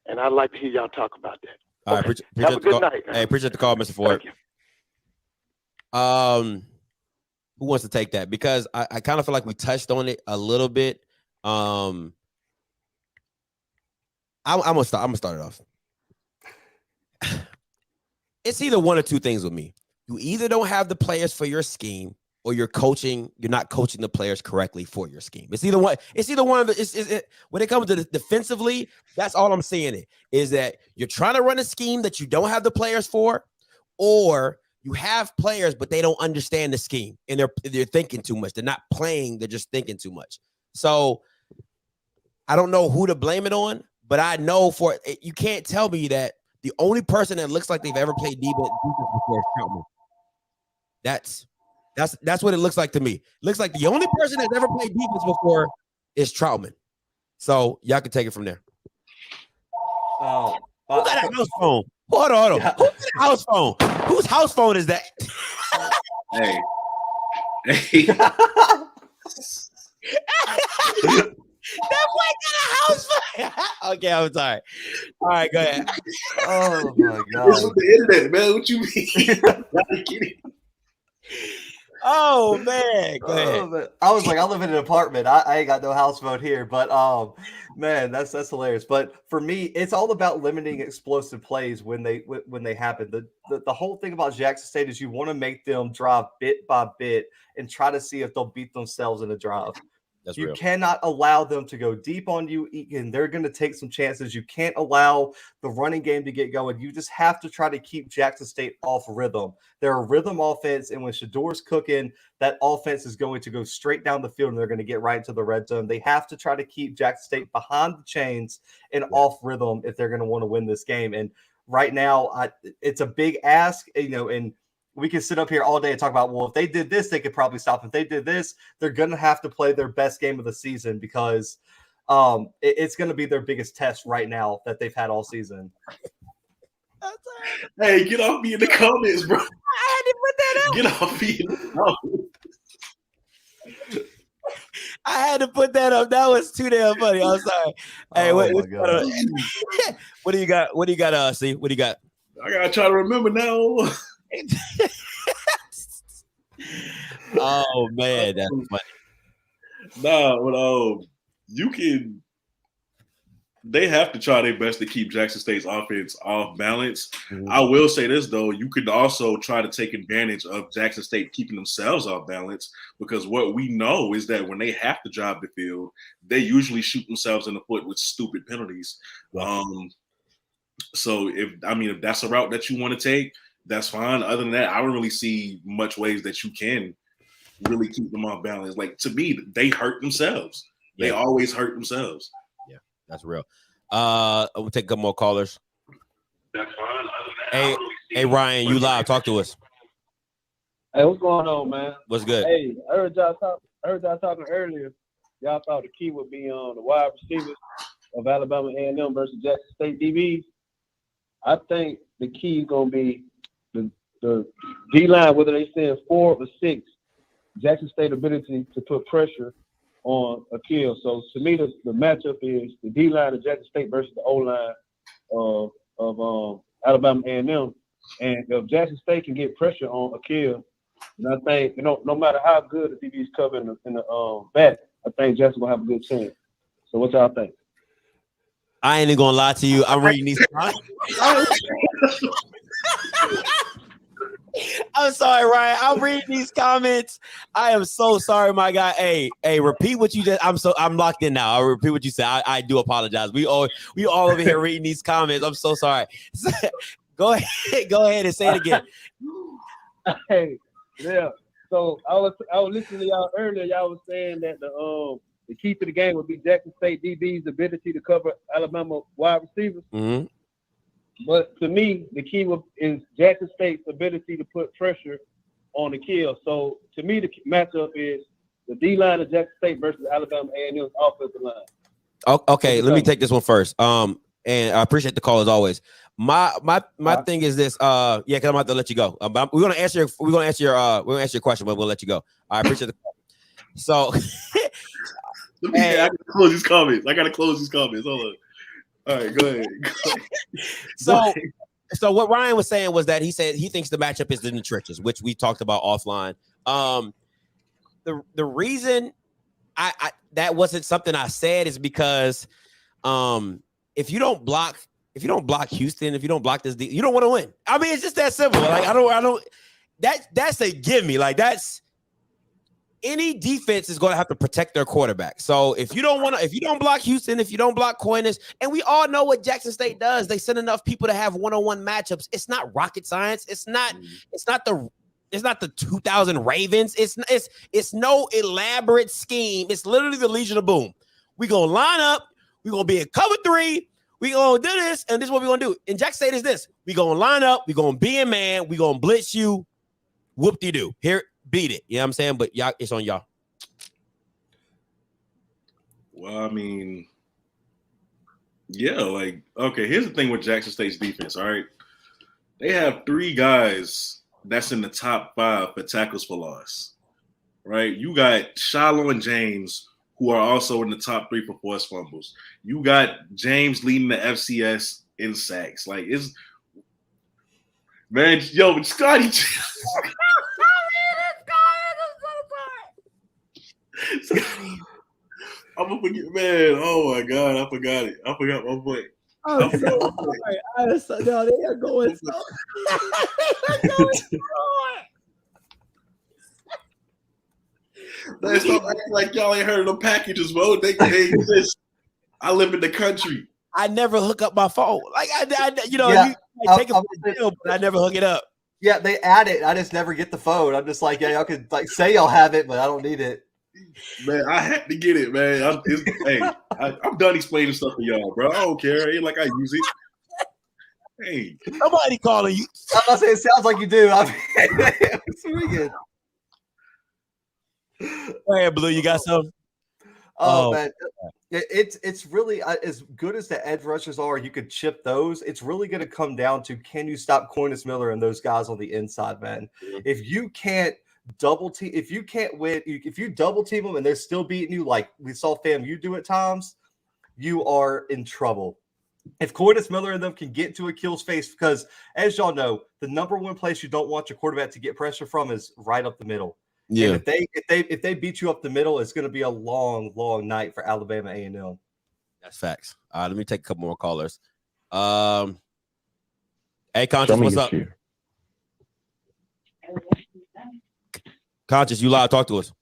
And I'd like to hear y'all talk about that. All right, okay. Have a good night. Hey, appreciate the call, Mr. Ford. Who wants to take that? Because I kind of feel like we touched on it a little bit. I'm gonna start it off. It's either one or two things with me. You either don't have the players for your scheme, or you're not coaching the players correctly for your scheme. It's either one. It's either one of the. When it comes to defensively, that's all I'm saying. Is that you're trying to run a scheme that you don't have the players for, or you have players but they don't understand the scheme and they're thinking too much. They're not playing. They're just thinking too much. So I don't know who to blame it on, but I know you can't tell me that the only person that looks like they've ever played defense before is Troutman. That's what it looks like to me. It looks like the only person that's ever played defense before is Troutman. So y'all can take it from there. Who got a house phone? Hold on. Yeah. Who got a house phone? Whose house phone is that? Hey. That boy got a house phone. Okay, I'm sorry. All right, go ahead. Oh my God. This is the internet, man. What you mean? Oh man, go ahead. I was like, I live in an apartment. I ain't got no house phone here, but man, that's hilarious. But for me, it's all about limiting explosive plays when they happen. The whole thing about Jackson State is you want to make them drive bit by bit and try to see if they'll beat themselves in a drive. You cannot allow them to go deep on you, and they're going to take some chances. You can't allow the running game to get going. You just have to try to keep Jackson State off rhythm. They're a rhythm offense, and when Shador's cooking, that offense is going to go straight down the field, and they're going to get right into the red zone. They have to try to keep Jackson State behind the chains and off rhythm if they're going to want to win this game. And right now, it's a big ask, and we can sit up here all day and talk about, well, if they did this, they could probably stop. If they did this, they're going to have to play their best game of the season because it's going to be their biggest test right now that they've had all season. Hey, get off me in the comments, bro. I had to put that up. Get off me in the comments. I had to put that up. That was too damn funny. I'm sorry. Hey, what do you got? What do you got, see? What do you got? I got to try to remember now. Oh man, that's funny. Nah, but you can they have to try their best to keep Jackson State's offense off balance. Mhm. I will say this though, you could also try to take advantage of Jackson State keeping themselves off balance, because what we know is that when they have to drive the field, they usually shoot themselves in the foot with stupid penalties. Yeah. So if that's a route that you want to take, that's fine. Other than that, I don't really see much ways that you can really keep them off balance. Like, to me, they hurt themselves. They always hurt themselves. Yeah, that's real. We'll take a couple more callers. That's fine. Other than that, Hey, Ryan, you live. Talk to us. Hey, what's going on, man? What's good? Hey, I heard y'all talking earlier. Y'all thought the key would be on the wide receivers of Alabama A&M versus Jackson State DBs. I think the key is gonna be the D line, whether they send 4 or 6. Jackson State ability to put pressure on Akil. So to me, the matchup is the D line of Jackson State versus the O line of Alabama A&M. And if Jackson State can get pressure on Akil, and I think no matter how good the DBs cover in the back, I think Jackson gonna have a good chance. So what y'all think? I ain't even gonna lie to you. I'm reading these. I'm sorry, Ryan. I'm reading these comments. I am so sorry, my guy. Hey, repeat what you just. I'm locked in now. I'll repeat what you said. I do apologize. We all over here reading these comments. I'm so sorry. Go ahead and say it again. Hey, yeah. So I was listening to y'all earlier. Y'all was saying that the key to the game would be Jackson State DB's ability to cover Alabama wide receivers. Mm-hmm. But to me, the key is Jackson State's ability to put pressure on the kill. So to me, the matchup is the D line of Jackson State versus Alabama A&M's offensive line. Okay, let me take this one first. And I appreciate the call as always. My thing is this. Because I'm about to let you go. We're gonna answer your question, but we'll let you go. I appreciate the call. So I gotta close these comments. Hold on. All right, go ahead. So what Ryan was saying was that he said he thinks the matchup is in the trenches, which we talked about offline. The reason I that wasn't something I said is because if you don't block Houston, if you don't block this, you don't want to win. I mean, it's just that simple. Like I don't. That's a give me. Like that's. Any defense is going to have to protect their quarterback. So if you don't block Houston, if you don't block Coinus, and we all know what Jackson State does, they send enough people to have one-on-one matchups. It's not rocket science. It's not the 2000 Ravens. It's no elaborate scheme. It's literally the Legion of Boom. We gonna line up. We gonna be in cover 3. We gonna do this, and this is what we gonna do. And Jackson State is this: we gonna line up. We gonna be a man. We gonna blitz you. Whoop-de-doo. Here. Beat it. You know what I'm saying? But y'all, it's on y'all. Well, I mean, yeah, like, okay, here's the thing with Jackson State's defense, all right? They have 3 guys that's in the top 5 for tackles for loss, right? You got Shiloh and James, who are also in the top 3 for forced fumbles. You got James leading the FCS in sacks. Like, it's, man, yo, Scotty. I'm gonna forget, man. Oh my god, I forgot it. I forgot my point. Oh, so no, they are going so. It's not like y'all ain't heard of the packages, bro. They exist. I live in the country. I never hook up my phone. Like I you take it for the deal, but I never hook it up. Yeah, they add it. I just never get the phone. I'm just like, yeah, y'all could like say y'all have it, but I don't need it. Man, I had to get it, man. I'm done explaining stuff to y'all, bro. I don't care. Ain't like I use it. Hey, somebody calling you. I'm not saying it sounds like you do. I mean, it's really good. Go ahead, Blue. You got something? Oh man, it's really as good as the edge rushers are. You could chip those. It's really going to come down to can you stop Coinus Miller and those guys on the inside, man. If you can't double team, if you can't win, if you double team them and they're still beating you, like we saw FAMU do at times, you are in trouble. If Coinus Miller and them can get to Akil's face, because as y'all know, the number one place you don't want your quarterback to get pressure from is right up the middle. Yeah. And if they beat you up the middle, it's going to be a long, long night for Alabama A&M. That's facts. Let me take a couple more callers. Hey, Conscious, Show me what's your up? shoe. Conscious, you live. Talk to us.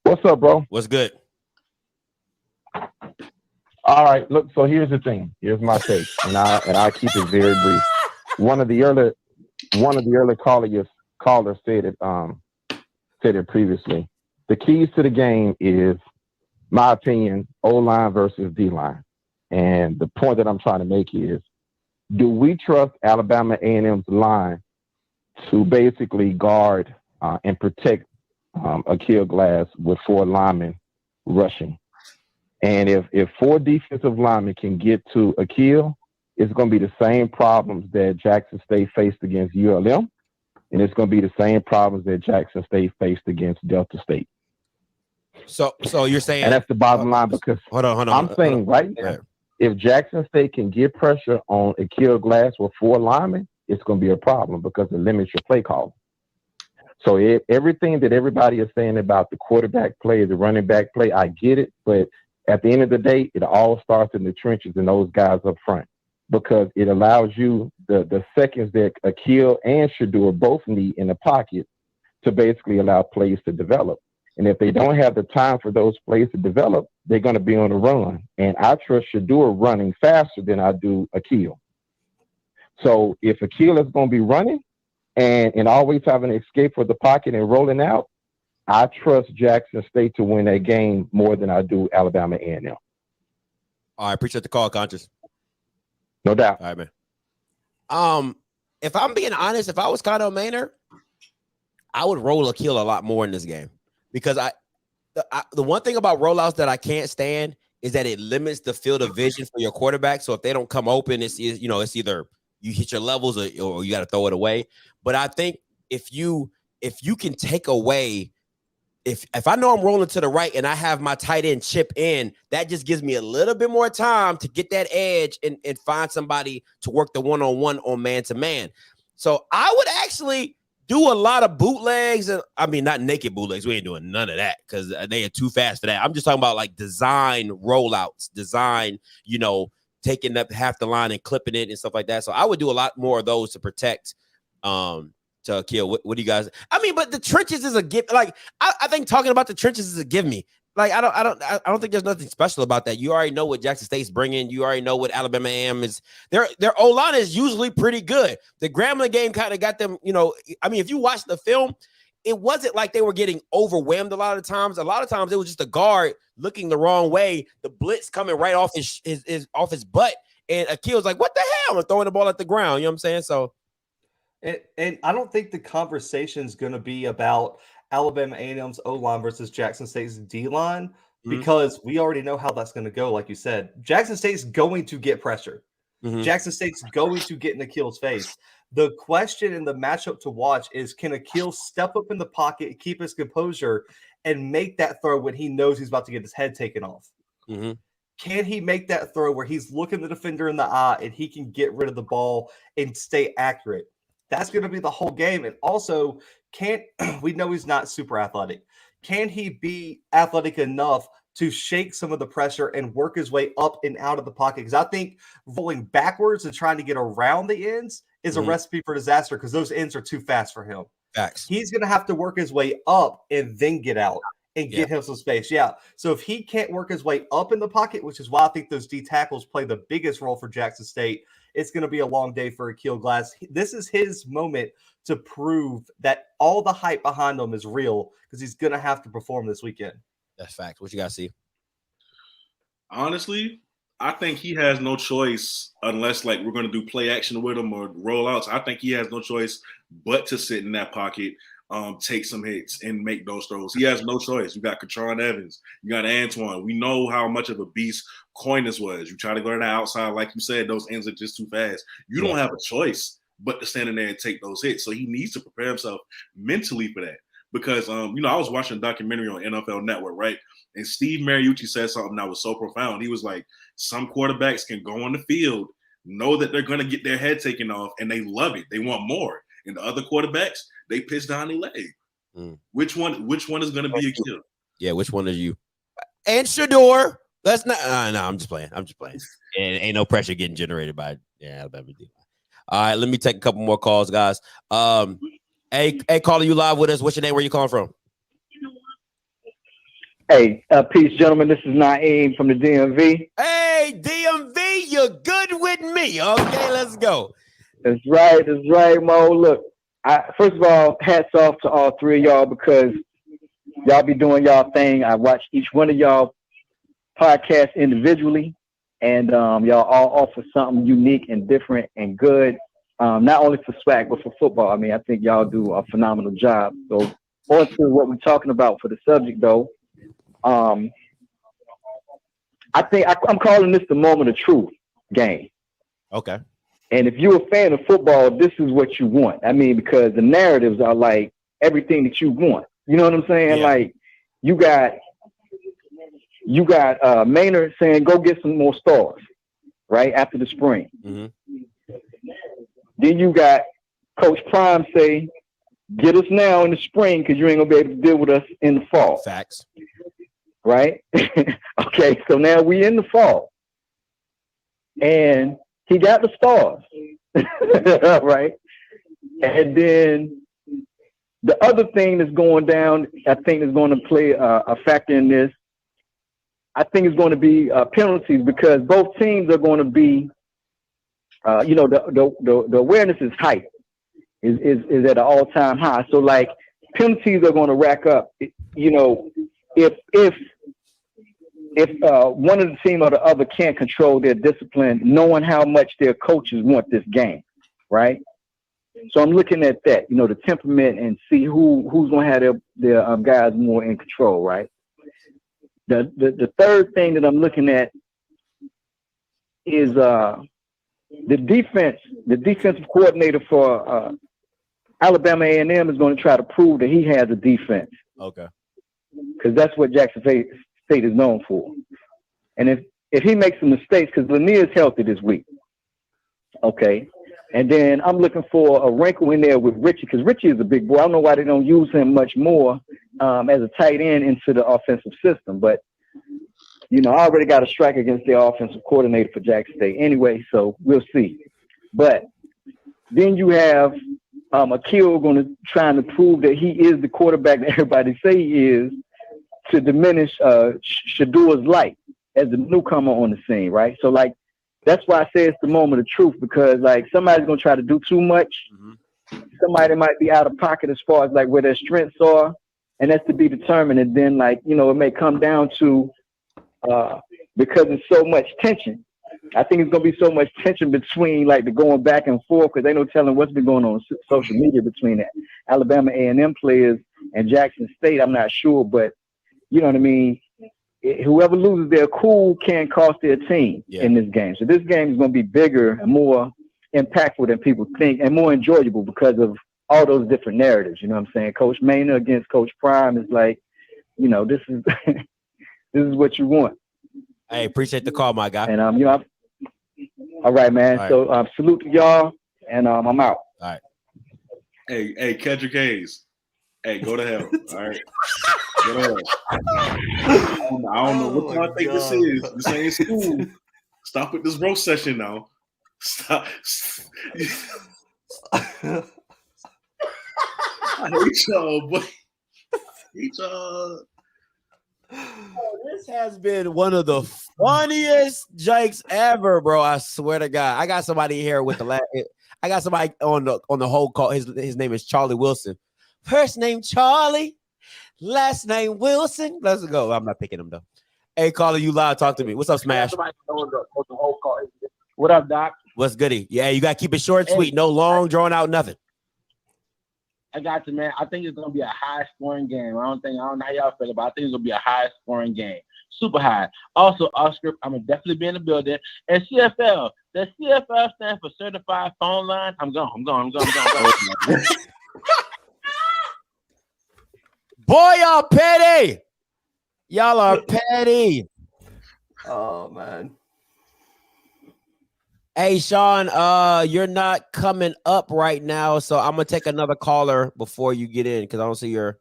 What's up, bro? What's good? All right, look. So here's the thing. Here's my take, and I keep it very brief. One of the early callers said it previously. The keys to the game is, my opinion, O-line versus D-line. And the point that I'm trying to make is, do we trust Alabama A&M's line to basically guard and protect Akil Glass with 4 linemen rushing? And if 4 defensive linemen can get to Akil, it's going to be the same problems that Jackson State faced against ULM, and it's going to be the same problems that Jackson State faced against Delta State. So you're saying, and that's the bottom line, because hold on. I'm saying right now, if Jackson State can get pressure on Akil Glass with 4 linemen, it's going to be a problem because it limits your play call. So everything that everybody is saying about the quarterback play, the running back play, I get it. But at the end of the day, it all starts in the trenches and those guys up front, because it allows you the seconds that Akil and Shedeur both need in the pocket to basically allow plays to develop. And if they don't have the time for those plays to develop, they're going to be on the run. And I trust Shedeur running faster than I do Akil. So if Akil is going to be running and always having an escape for the pocket and rolling out, I trust Jackson State to win that game more than I do Alabama A&M. All right, appreciate the call, Conscious. No doubt. All right, man. If I'm being honest, if I was Connor Maynard, I would roll Akil a lot more in this game, because the one thing about rollouts that I can't stand is that it limits the field of vision for your quarterback. So if they don't come open, it's either you hit your levels or you got to throw it away. But I think if you can take away, if I know I'm rolling to the right and I have my tight end chip in, that just gives me a little bit more time to get that edge and find somebody to work the one-on-one on man-to-man. So I would actually do a lot of bootlegs, and I mean, not naked bootlegs. We ain't doing none of that because they are too fast for that. I'm just talking about like design rollouts, taking up half the line and clipping it and stuff like that. So I would do a lot more of those to protect to Akil. What do you guys? I mean, but the trenches is a give. Like I think talking about the trenches is a give me. Like I don't think there's nothing special about that. You already know what Jackson State's bringing. You already know what Alabama A&M is. Their O-line is usually pretty good. The Grambling game kind of got them. I mean, if you watch the film, it wasn't like they were getting overwhelmed a lot of times. A lot of times it was just a guard looking the wrong way, the blitz coming right off his butt, and Akil's like, "What the hell?" and throwing the ball at the ground. You know what I'm saying? So. And I don't think the conversation is going to be about Alabama A&M's O-line versus Jackson State's D-line, because we already know how that's going to go. Like you said, Jackson State's going to get pressure. Jackson State's going to get in Akil's face. The question and the matchup to watch is, can Akil step up in the pocket, keep his composure, and make that throw when he knows he's about to get his head taken off? Can he make that throw where he's looking the defender in the eye and he can get rid of the ball and stay accurate? That's going to be the whole game. And also, we know he's not super athletic. Can he be athletic enough to shake some of the pressure and work his way up and out of the pocket? Because I think rolling backwards and trying to get around the ends is a recipe for disaster, because those ends are too fast for him. Facts. He's going to have to work his way up and then get out and get him some space. Yeah. So if he can't work his way up in the pocket, which is why I think those D tackles play the biggest role for Jackson State, it's going to be a long day for Akil Glass. This is his moment to prove that all the hype behind him is real, because he's going to have to perform this weekend. That's fact. What you got to see? Honestly, I think he has no choice unless we're going to do play action with him or rollouts. I think he has no choice but to sit in that pocket, take some hits and make those throws. He has no choice. You got Katron Evans. You got Antoine. We know how much of a beast Coinus was. You try to go to the outside, like you said, those ends are just too fast. You don't have a choice but to stand in there and take those hits. So he needs to prepare himself mentally for that. Because, I was watching a documentary on NFL Network, right? And Steve Mariucci said something that was so profound. He was like, some quarterbacks can go on the field, know that they're going to get their head taken off, and they love it. They want more. And the other quarterbacks, they pitch down their leg. Which one is going to be a kill? Yeah, which one are you? And Shedeur. Let's not. No, I'm just playing. And ain't no pressure getting generated by Alabama D. All right, let me take a couple more calls, guys. Hey, calling you live with us. What's your name? Where you calling from? Hey, peace, gentlemen. This is Naeem from the DMV. Hey, DMV, you're good with me. Okay, let's go. That's right, Mo. Look, first of all, hats off to all three of y'all because y'all be doing y'all thing. I watch each one of y'all podcasts individually, and y'all all offer something unique and different and good, not only for Swac, but for football. I mean, I think y'all do a phenomenal job. So on to what we're talking about for the subject, though. I think I'm calling this the moment of truth game. Okay. And if you're a fan of football, this is what you want. I mean, because the narratives are like everything that you want. You know what I'm saying? Yeah. Like you got Maynard saying, go get some more stars, right, after the spring. Mm-hmm. Then you got Coach Prime say, get us now in the spring because you ain't going to be able to deal with us in the fall. Facts. Right? Okay, so now we in the fall. And he got the stars. Right? And then the other thing that's going down, I think is going to play a factor in this. I think it's going to be penalties because both teams are going to be, the awareness is height, is at an all-time high. So like penalties are going to rack up. You know, if one of the team or the other can't control their discipline, knowing how much their coaches want this game, right? So I'm looking at that, you know, the temperament and see who's going to have their guys more in control, right? The third thing that I'm looking at is the defense. The defensive coordinator for Alabama A&M is going to try to prove that he has a defense. Okay. Because that's what Jackson State is known for. And if he makes some mistakes, because Lanier's healthy this week, okay. And then I'm looking for a wrinkle in there with Richie, because Richie is a big boy. I don't know why they don't use him much more as a tight end into the offensive system. But, you know, I already got a strike against the offensive coordinator for Jackson State anyway, so we'll see. But then you have Akil trying to prove that he is the quarterback that everybody say he is, to diminish Shadour's light as the newcomer on the scene, right? So, like, that's why I say it's the moment of truth, because, like, somebody's going to try to do too much. Mm-hmm. Somebody might be out of pocket as far as, like, where their strengths are, and that's to be determined. And then, like, you know, it may come down to, because there's so much tension, I think it's going to be so much tension between, like, the going back and forth, because ain't no telling what's been going on social media between the Alabama A&M players and Jackson State. I'm not sure, but you know what I mean? Whoever loses their cool can cost their team in this game. So this game is going to be bigger and more impactful than people think, and more enjoyable because of all those different narratives. You know what I'm saying? Coach Maynard against Coach Prime is like, you know, this is this is what you want. Hey, appreciate the call, my guy. And you know, all right, man. All right. So salute to y'all, and I'm out. All right. Hey, Kedrick Hayes. Hey, go to hell. All right. Go to hell. I don't know what y'all think this is. This ain't school. Stop with this roast session now. Stop. I hate y'all, boy. I hate y'all. This has been one of the funniest jokes ever, bro. I swear to God. I got somebody here with the last. I got somebody on the whole call. His name is Charlie Wilson. First name Charlie, last name Wilson. Let's go. I'm not picking him though. Hey, caller, you live. Talk to me. What's up, Smash? What up, Doc? What's goody? Yeah, you gotta keep it short and sweet. No long, drawn out, nothing. I got you, man. I think it's gonna be a high scoring game. I don't know how y'all feel, but I think it's gonna be a high scoring game. Super high. Also, OFFScript, I'm gonna definitely be in the building. And CFL. Does CFL stand for Certified Phone Line? I'm going. Boy, y'all petty. Y'all are petty. Oh, man. Hey, Sean, you're not coming up right now, so I'm going to take another caller before you get in because I don't see your...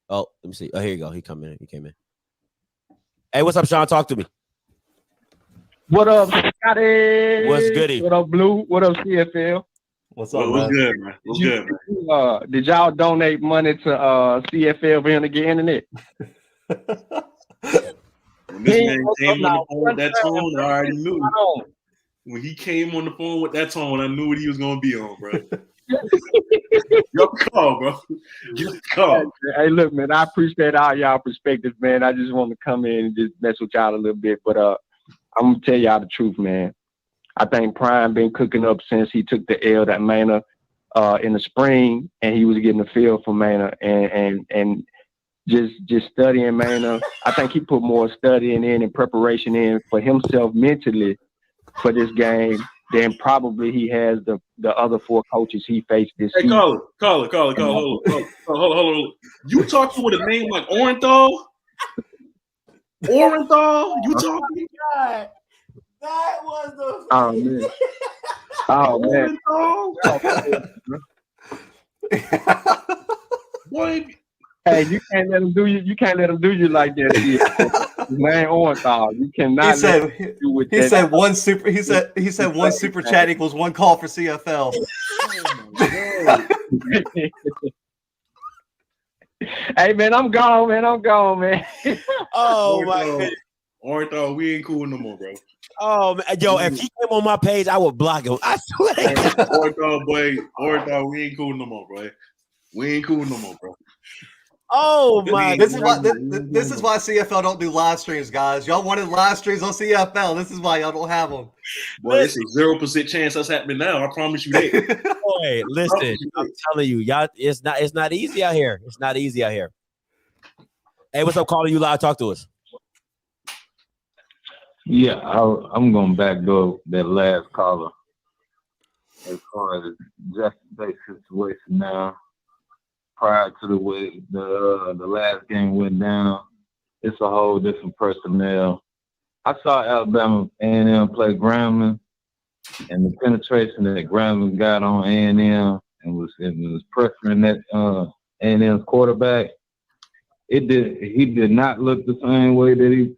Oh, let me see. Oh, here you go. He came in. Hey, what's up, Sean? Talk to me. What up, Scotty? What's goody? What up, Blue? What up, CFL? What's up, Well, what's man? good, man? What's good, man? Did y'all donate money to CFL for him to get internet? When this man came on the phone with that tone, I already knew. When he came on the phone with that tone, I knew what he was gonna be on, bro. Your call, bro. Your call. Hey, look, man, I appreciate all y'all perspectives, man. I just want to come in and just mess with y'all a little bit, but I'm gonna tell y'all the truth, man. I think Prime been cooking up since he took the L at Manor in the spring, and he was getting the feel for Manor and just studying Manor. I think he put more studying in and preparation in for himself mentally for this game than probably he has the other 4 coaches he faced this season. Caller. Hold on. You talking with a name like Orenthal? Orenthal? You talking? God, that was the. Oh man. Boy, Hey, you can't let him do you. You can't let him do you like that. His name Orenthal. You cannot. He said one super chat equals 1 call for CFL. Hey man, I'm gone, man. Oh my goodness. Orenthal, we ain't cool no more, bro. Oh man, yo, if he came on my page, I would block him. I swear. Orenthal, we ain't cool no more, bro. We ain't cool no more, bro. Oh my! This is why CFL don't do live streams, guys. Y'all wanted live streams on CFL. This is why y'all don't have them. Boy, it's a 0% chance that's happening now. I promise you that. Boy, listen, I'm telling you, y'all, it's not easy out here. It's not easy out here. Hey, what's up, caller? You live? Talk to us. Yeah, I'm going to backdoor that last caller as far as the Jackson State situation now. Prior to the way the last game went down, it's a whole different personnel. I saw Alabama A&M play Grambling, and the penetration that Grambling got on A&M and was pressuring that A&M's quarterback. He did not look the same way that he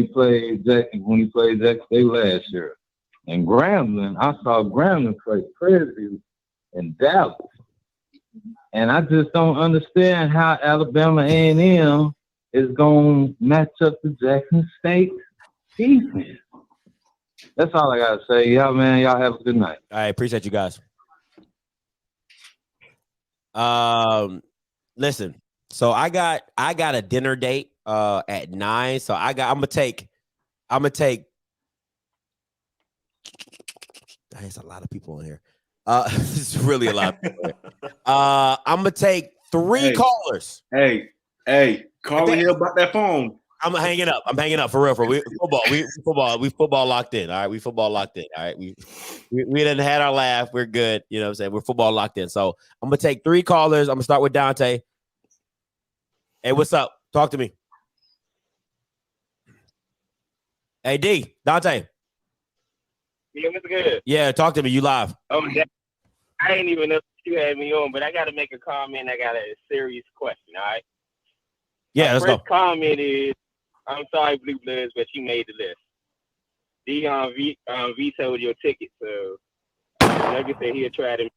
played when he played Jackson State last year. And Grambling, I saw Grambling play crazy in Dallas. And I just don't understand how Alabama A&M is going to match up to Jackson State defense. That's all I got to say. Y'all have a good night. I appreciate you guys. Listen, so I got a dinner date at 9. So I'm gonna take there's a lot of people in here. This is really a lot of people here. I'm gonna take 3 callers. Hey, calling here about that phone. I'm hanging up. I'm hanging up for real. We football locked in. All right, we football locked in. All right, we didn't had our laugh. We're good. You know what I'm saying? We're football locked in. So I'm gonna take 3 callers. I'm gonna start with Dante. Hey, what's up? Talk to me. Hey, D, Dante. Yeah, what's good? Yeah, talk to me. You live. Oh, I ain't even know you had me on, but I got to make a comment. I got a serious question, all right? Yeah, let's go. First comment is, I'm sorry, Blue Bloods, but you made the list. Dion vetoed your ticket, so Nugget said he'll try to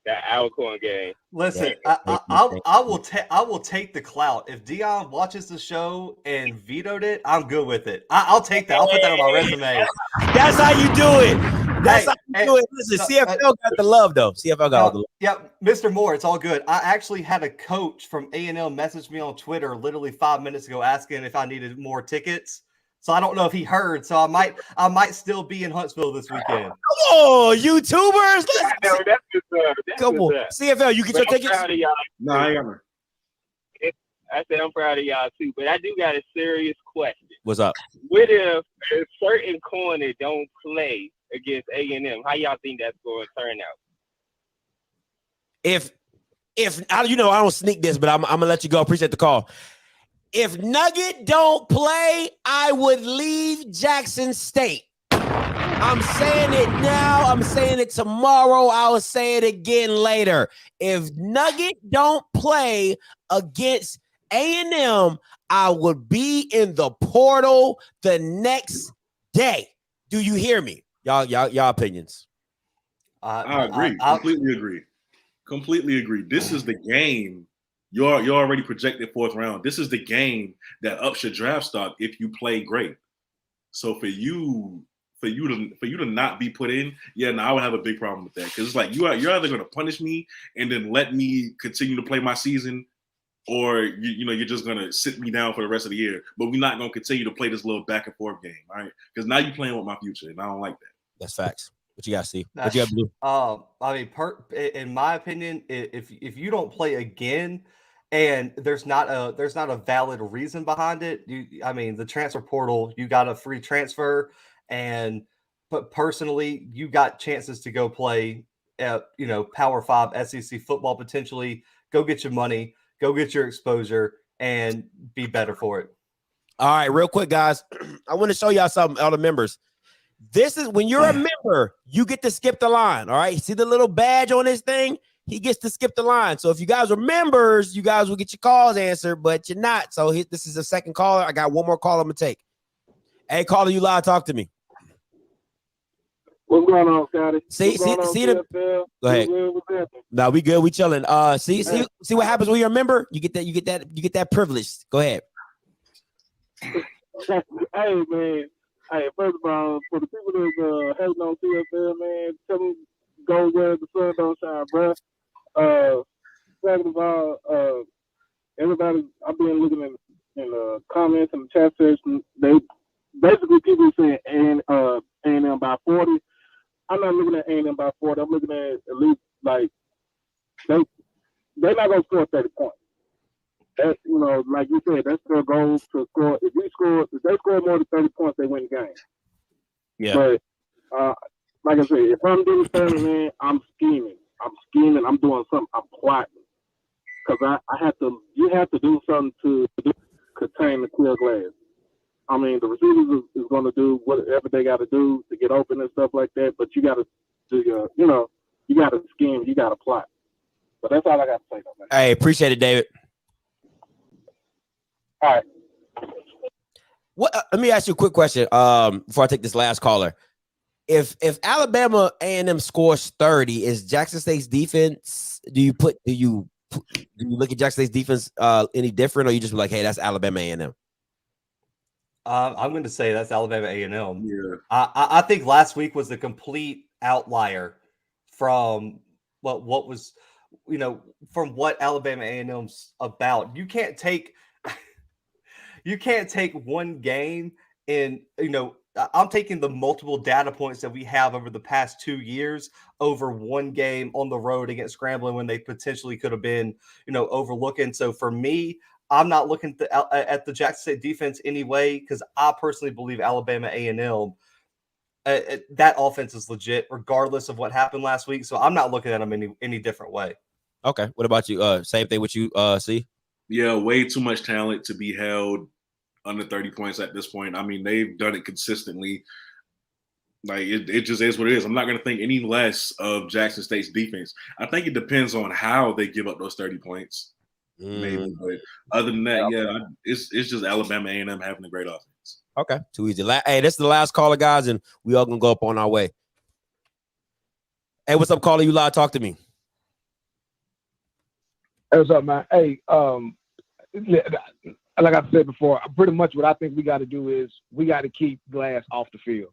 that Alcorn game. Listen, I will take the clout. If Dion watches the show and vetoed it, I'm good with it. I'll take that. I'll put that on my resume. That's how you do it. That's how you do it. Listen, CFL got the love, though. CFL got all the love. Yeah, Mr. Moore, it's all good. I actually had a coach from A&M message me on Twitter literally 5 minutes ago asking if I needed more tickets. So I don't know if he heard. So I might still be in Huntsville this weekend. Come on, YouTubers. Come on. CFL, you get your tickets? No, I ain't got none. I said I'm proud of y'all too, but I do got a serious question. What's up? What if a certain corner don't play against A&M? How y'all think that's going to turn out? If I don't sneak this, but I'm gonna let you go. Appreciate the call. If Nugget don't play, I would leave Jackson State. I'm saying it now. I'm saying it tomorrow. I'll say it again later. If Nugget don't play against A&M, I would be in the portal the next day. Do you hear me? Y'all opinions. I agree. Completely agree. This is the game. You're already projected 4th round. This is the game that ups your draft stock if you play great. So for you to not be put in, I would have a big problem with that, because it's like you're either going to punish me and then let me continue to play my season, or you're just going to sit me down for the rest of the year. But we're not going to continue to play this little back and forth game, all right? Because now you're playing with my future, and I don't like that. That's facts. What you got, see? What you got, Blue? I mean, in my opinion, if you don't play again, and there's not a valid reason behind it, I mean, the transfer portal, you got a free transfer, but personally, you got chances to go play at Power 5 SEC football potentially. Go get your money, go get your exposure, and be better for it. All right, real quick, guys. I want to show y'all something, all the members. This is when you're a member, you get to skip the line. All right. See the little badge on this thing? He gets to skip the line. So if you guys are members, you guys will get your calls answered, but you're not. So this is a second caller. I got one more call I'm gonna take. Hey, caller, you live. Talk to me. What's going on, Scotty? See the. Go ahead. No, we good. We chilling. See what happens when you're a member. You get that privilege. Go ahead. Hey, man. Hey, first of all, for the people that hating on CFL, man, tell them go where the sun don't shine, bro. Second of all, everybody, I've been looking in the comments and the chat section. They basically people saying A&M by 40. I'm not looking at A&M by 40. I'm looking at least like they're not gonna score 30 points. That's, like you said, that's their goal to score. If they score more than 30 points, they win the game. Yeah. But like I said, if I'm doing something, man, I'm scheming. I'm doing something. I'm plotting. Because you have to do something to contain the clear glass. I mean, the receivers is going to do whatever they got to do to get open and stuff like that. But you got to do you got to scheme. You got to plot. But that's all I got to say, though, man. Hey, appreciate it, David. All right. Let me ask you a quick question before I take this last caller. If Alabama A&M scores 30, is Jackson State's defense? Do you look at Jackson State's defense any different, or you just be like, hey, that's Alabama A&M? I'm going to say that's Alabama A&M. Yeah. I think last week was the complete outlier from what was, from what Alabama A&M's about. You can't take one game and, I'm taking the multiple data points that we have over the past 2 years over one game on the road against Grambling when they potentially could have been, overlooking. So for me, I'm not looking at the Jackson State defense anyway, because I personally believe Alabama A&M, that offense is legit regardless of what happened last week. So I'm not looking at them any different way. Okay. What about you? Same thing with you, see? Yeah, way too much talent to be held under 30 points at this point. I mean, they've done it consistently. Like, it just is what it is. I'm not going to think any less of Jackson State's defense. I think it depends on how they give up those 30 points, maybe. But other than that, it's just Alabama A&M having a great offense. Okay, too easy. Hey, this is the last caller, guys, and we all going to go up on our way. Hey, what's up, caller? You live. Talk to me. Hey, what's up, man? Hey, like I said before, pretty much what I think we got to do is we got to keep Glass off the field.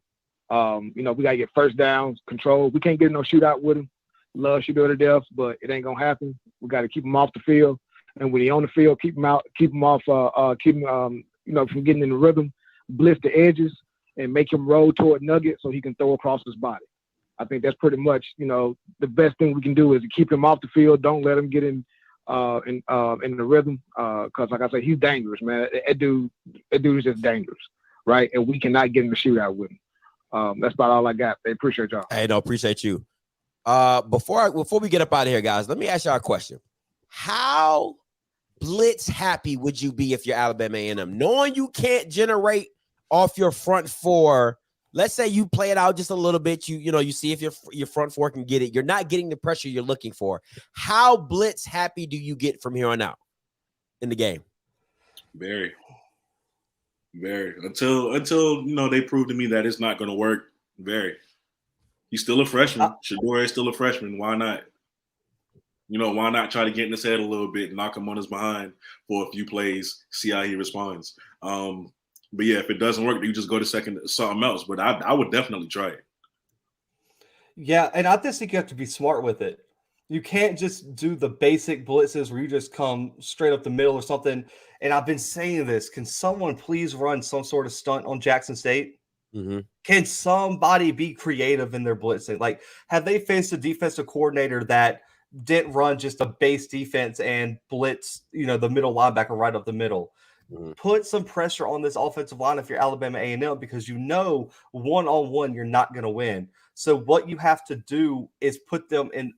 We got to get first downs, control. We can't get in no shootout with him. Love shootout to death, but it ain't gonna happen. We got to keep him off the field, and when he on the field, keep him out, keep him off, keep him, from getting in the rhythm, blitz the edges, and make him roll toward Nugget so he can throw across his body. I think that's pretty much, the best thing we can do is to keep him off the field. Don't let him get in the rhythm, because like I said, he's dangerous, man. That dude is just dangerous, right? And we cannot get in the shootout with him. That's about all I got. They appreciate y'all. Hey, no, appreciate you. Before we get up out of here, guys, let me ask y'all a question. How blitz happy would you be if you're Alabama A&M, knowing you can't generate off your front four? Let's say you play it out just a little bit. You see if your front four can get it. You're not getting the pressure you're looking for. How blitz happy do you get from here on out in the game? Very, Very. Until you know they prove to me that it's not going to work. Very. He's still a freshman. Shador is still a freshman. Why not? You know, why not try to get in his head a little bit, knock him on his behind for a few plays, see how he responds. But yeah, if it doesn't work, you just go to something else. But I would definitely try it. Yeah, and I just think you have to be smart with it. You can't just do the basic blitzes where you just come straight up the middle or something. And I've been saying this. Can someone please run some sort of stunt on Jackson State? Mm-hmm. Can somebody be creative in their blitzing? Like, have they faced a defensive coordinator that didn't run just a base defense and blitz, the middle linebacker right up the middle? Mm-hmm. Put some pressure on this offensive line if you're Alabama A&M, because one-on-one you're not going to win. So what you have to do is put them in,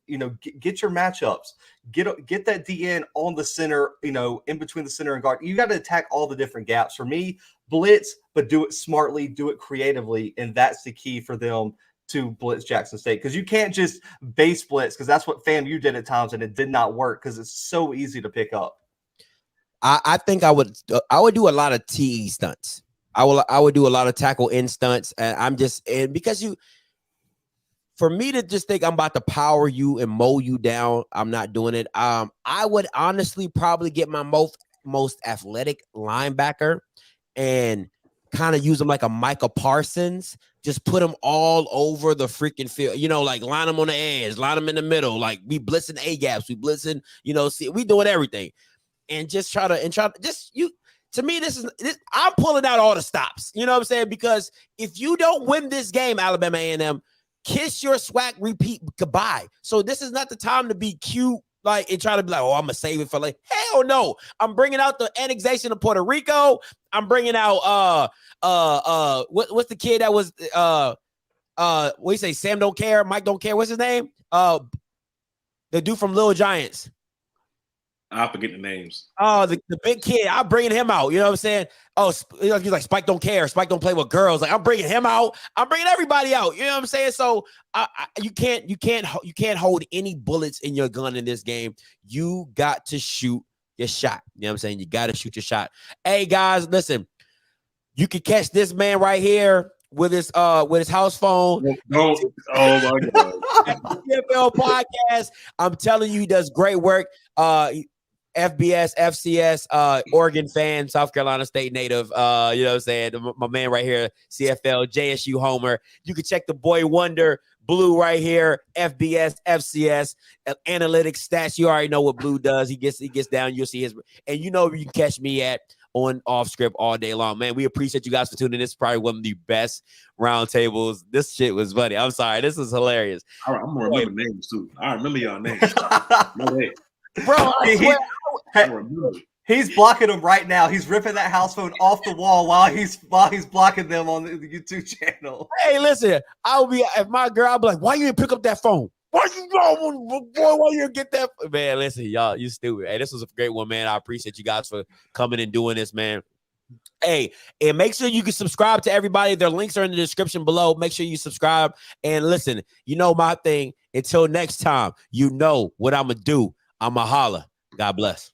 get your matchups, get that DN on the center, in between the center and guard. You got to attack all the different gaps. For me, blitz, but do it smartly, do it creatively, and that's the key for them to blitz Jackson State, because you can't just base blitz, because that's what FAMU did at times, and it did not work because it's so easy to pick up. I think I would do a lot of TE stunts. I would do a lot of tackle in stunts, and because for me to just think I'm about to power you and mow you down, I'm not doing it. I would honestly probably get my most athletic linebacker and kind of use them like a Micah Parsons. Just put them all over the freaking field. Like line them on the edge, line them in the middle. Like we blitzing A gaps, we blitzing. We doing everything, and just try to. To me, this I'm pulling out all the stops. You know what I'm saying? Because if you don't win this game, Alabama A&M, kiss your Swac repeat goodbye. So this is not the time to be cute, and try to be like, oh, I'm gonna save it for hell no. I'm bringing out the annexation of Puerto Rico. I'm bringing out what's the kid that was what do you say? Sam don't care, Mike don't care. What's his name? The dude from Little Giants. I forget the names. Oh, the big kid. I'm bringing him out. You know what I'm saying? Oh, he's like, Spike don't care. Spike don't play with girls. Like, I'm bringing him out. I'm bringing everybody out. You know what I'm saying? So you can't hold any bullets in your gun in this game. You got to shoot your shot. You know what I'm saying? You got to shoot your shot. Hey guys, listen. You can catch this man right here with his house phone. Oh my God. NFL podcast. I'm telling you, he does great work. FBS, FCS, Oregon fan, South Carolina State native. You know what I'm saying? My man right here, CFL, JSU homer. You can check the boy wonder, Blue right here, FBS, FCS, analytics, stats. You already know what Blue does. He gets down. You'll see his, and you can catch me on OFFScript all day long. Man, we appreciate you guys for tuning in. This is probably one of the best roundtables. This shit was funny. I'm sorry. This is hilarious. All right, I'm gonna remember names too. I remember y'all names. No way. Bro, he's blocking them right now. He's ripping that house phone off the wall while he's blocking them on the YouTube channel. Hey, listen, if my girl, I'll be like, why you didn't pick up that phone? Why you didn't get that? Man, listen, y'all, you stupid. Hey, this was a great one, man. I appreciate you guys for coming and doing this, man. Hey, and make sure you can subscribe to everybody. Their links are in the description below. Make sure you subscribe. And listen, my thing. Until next time, you know what I'm going to do. I'm going to holla. God bless.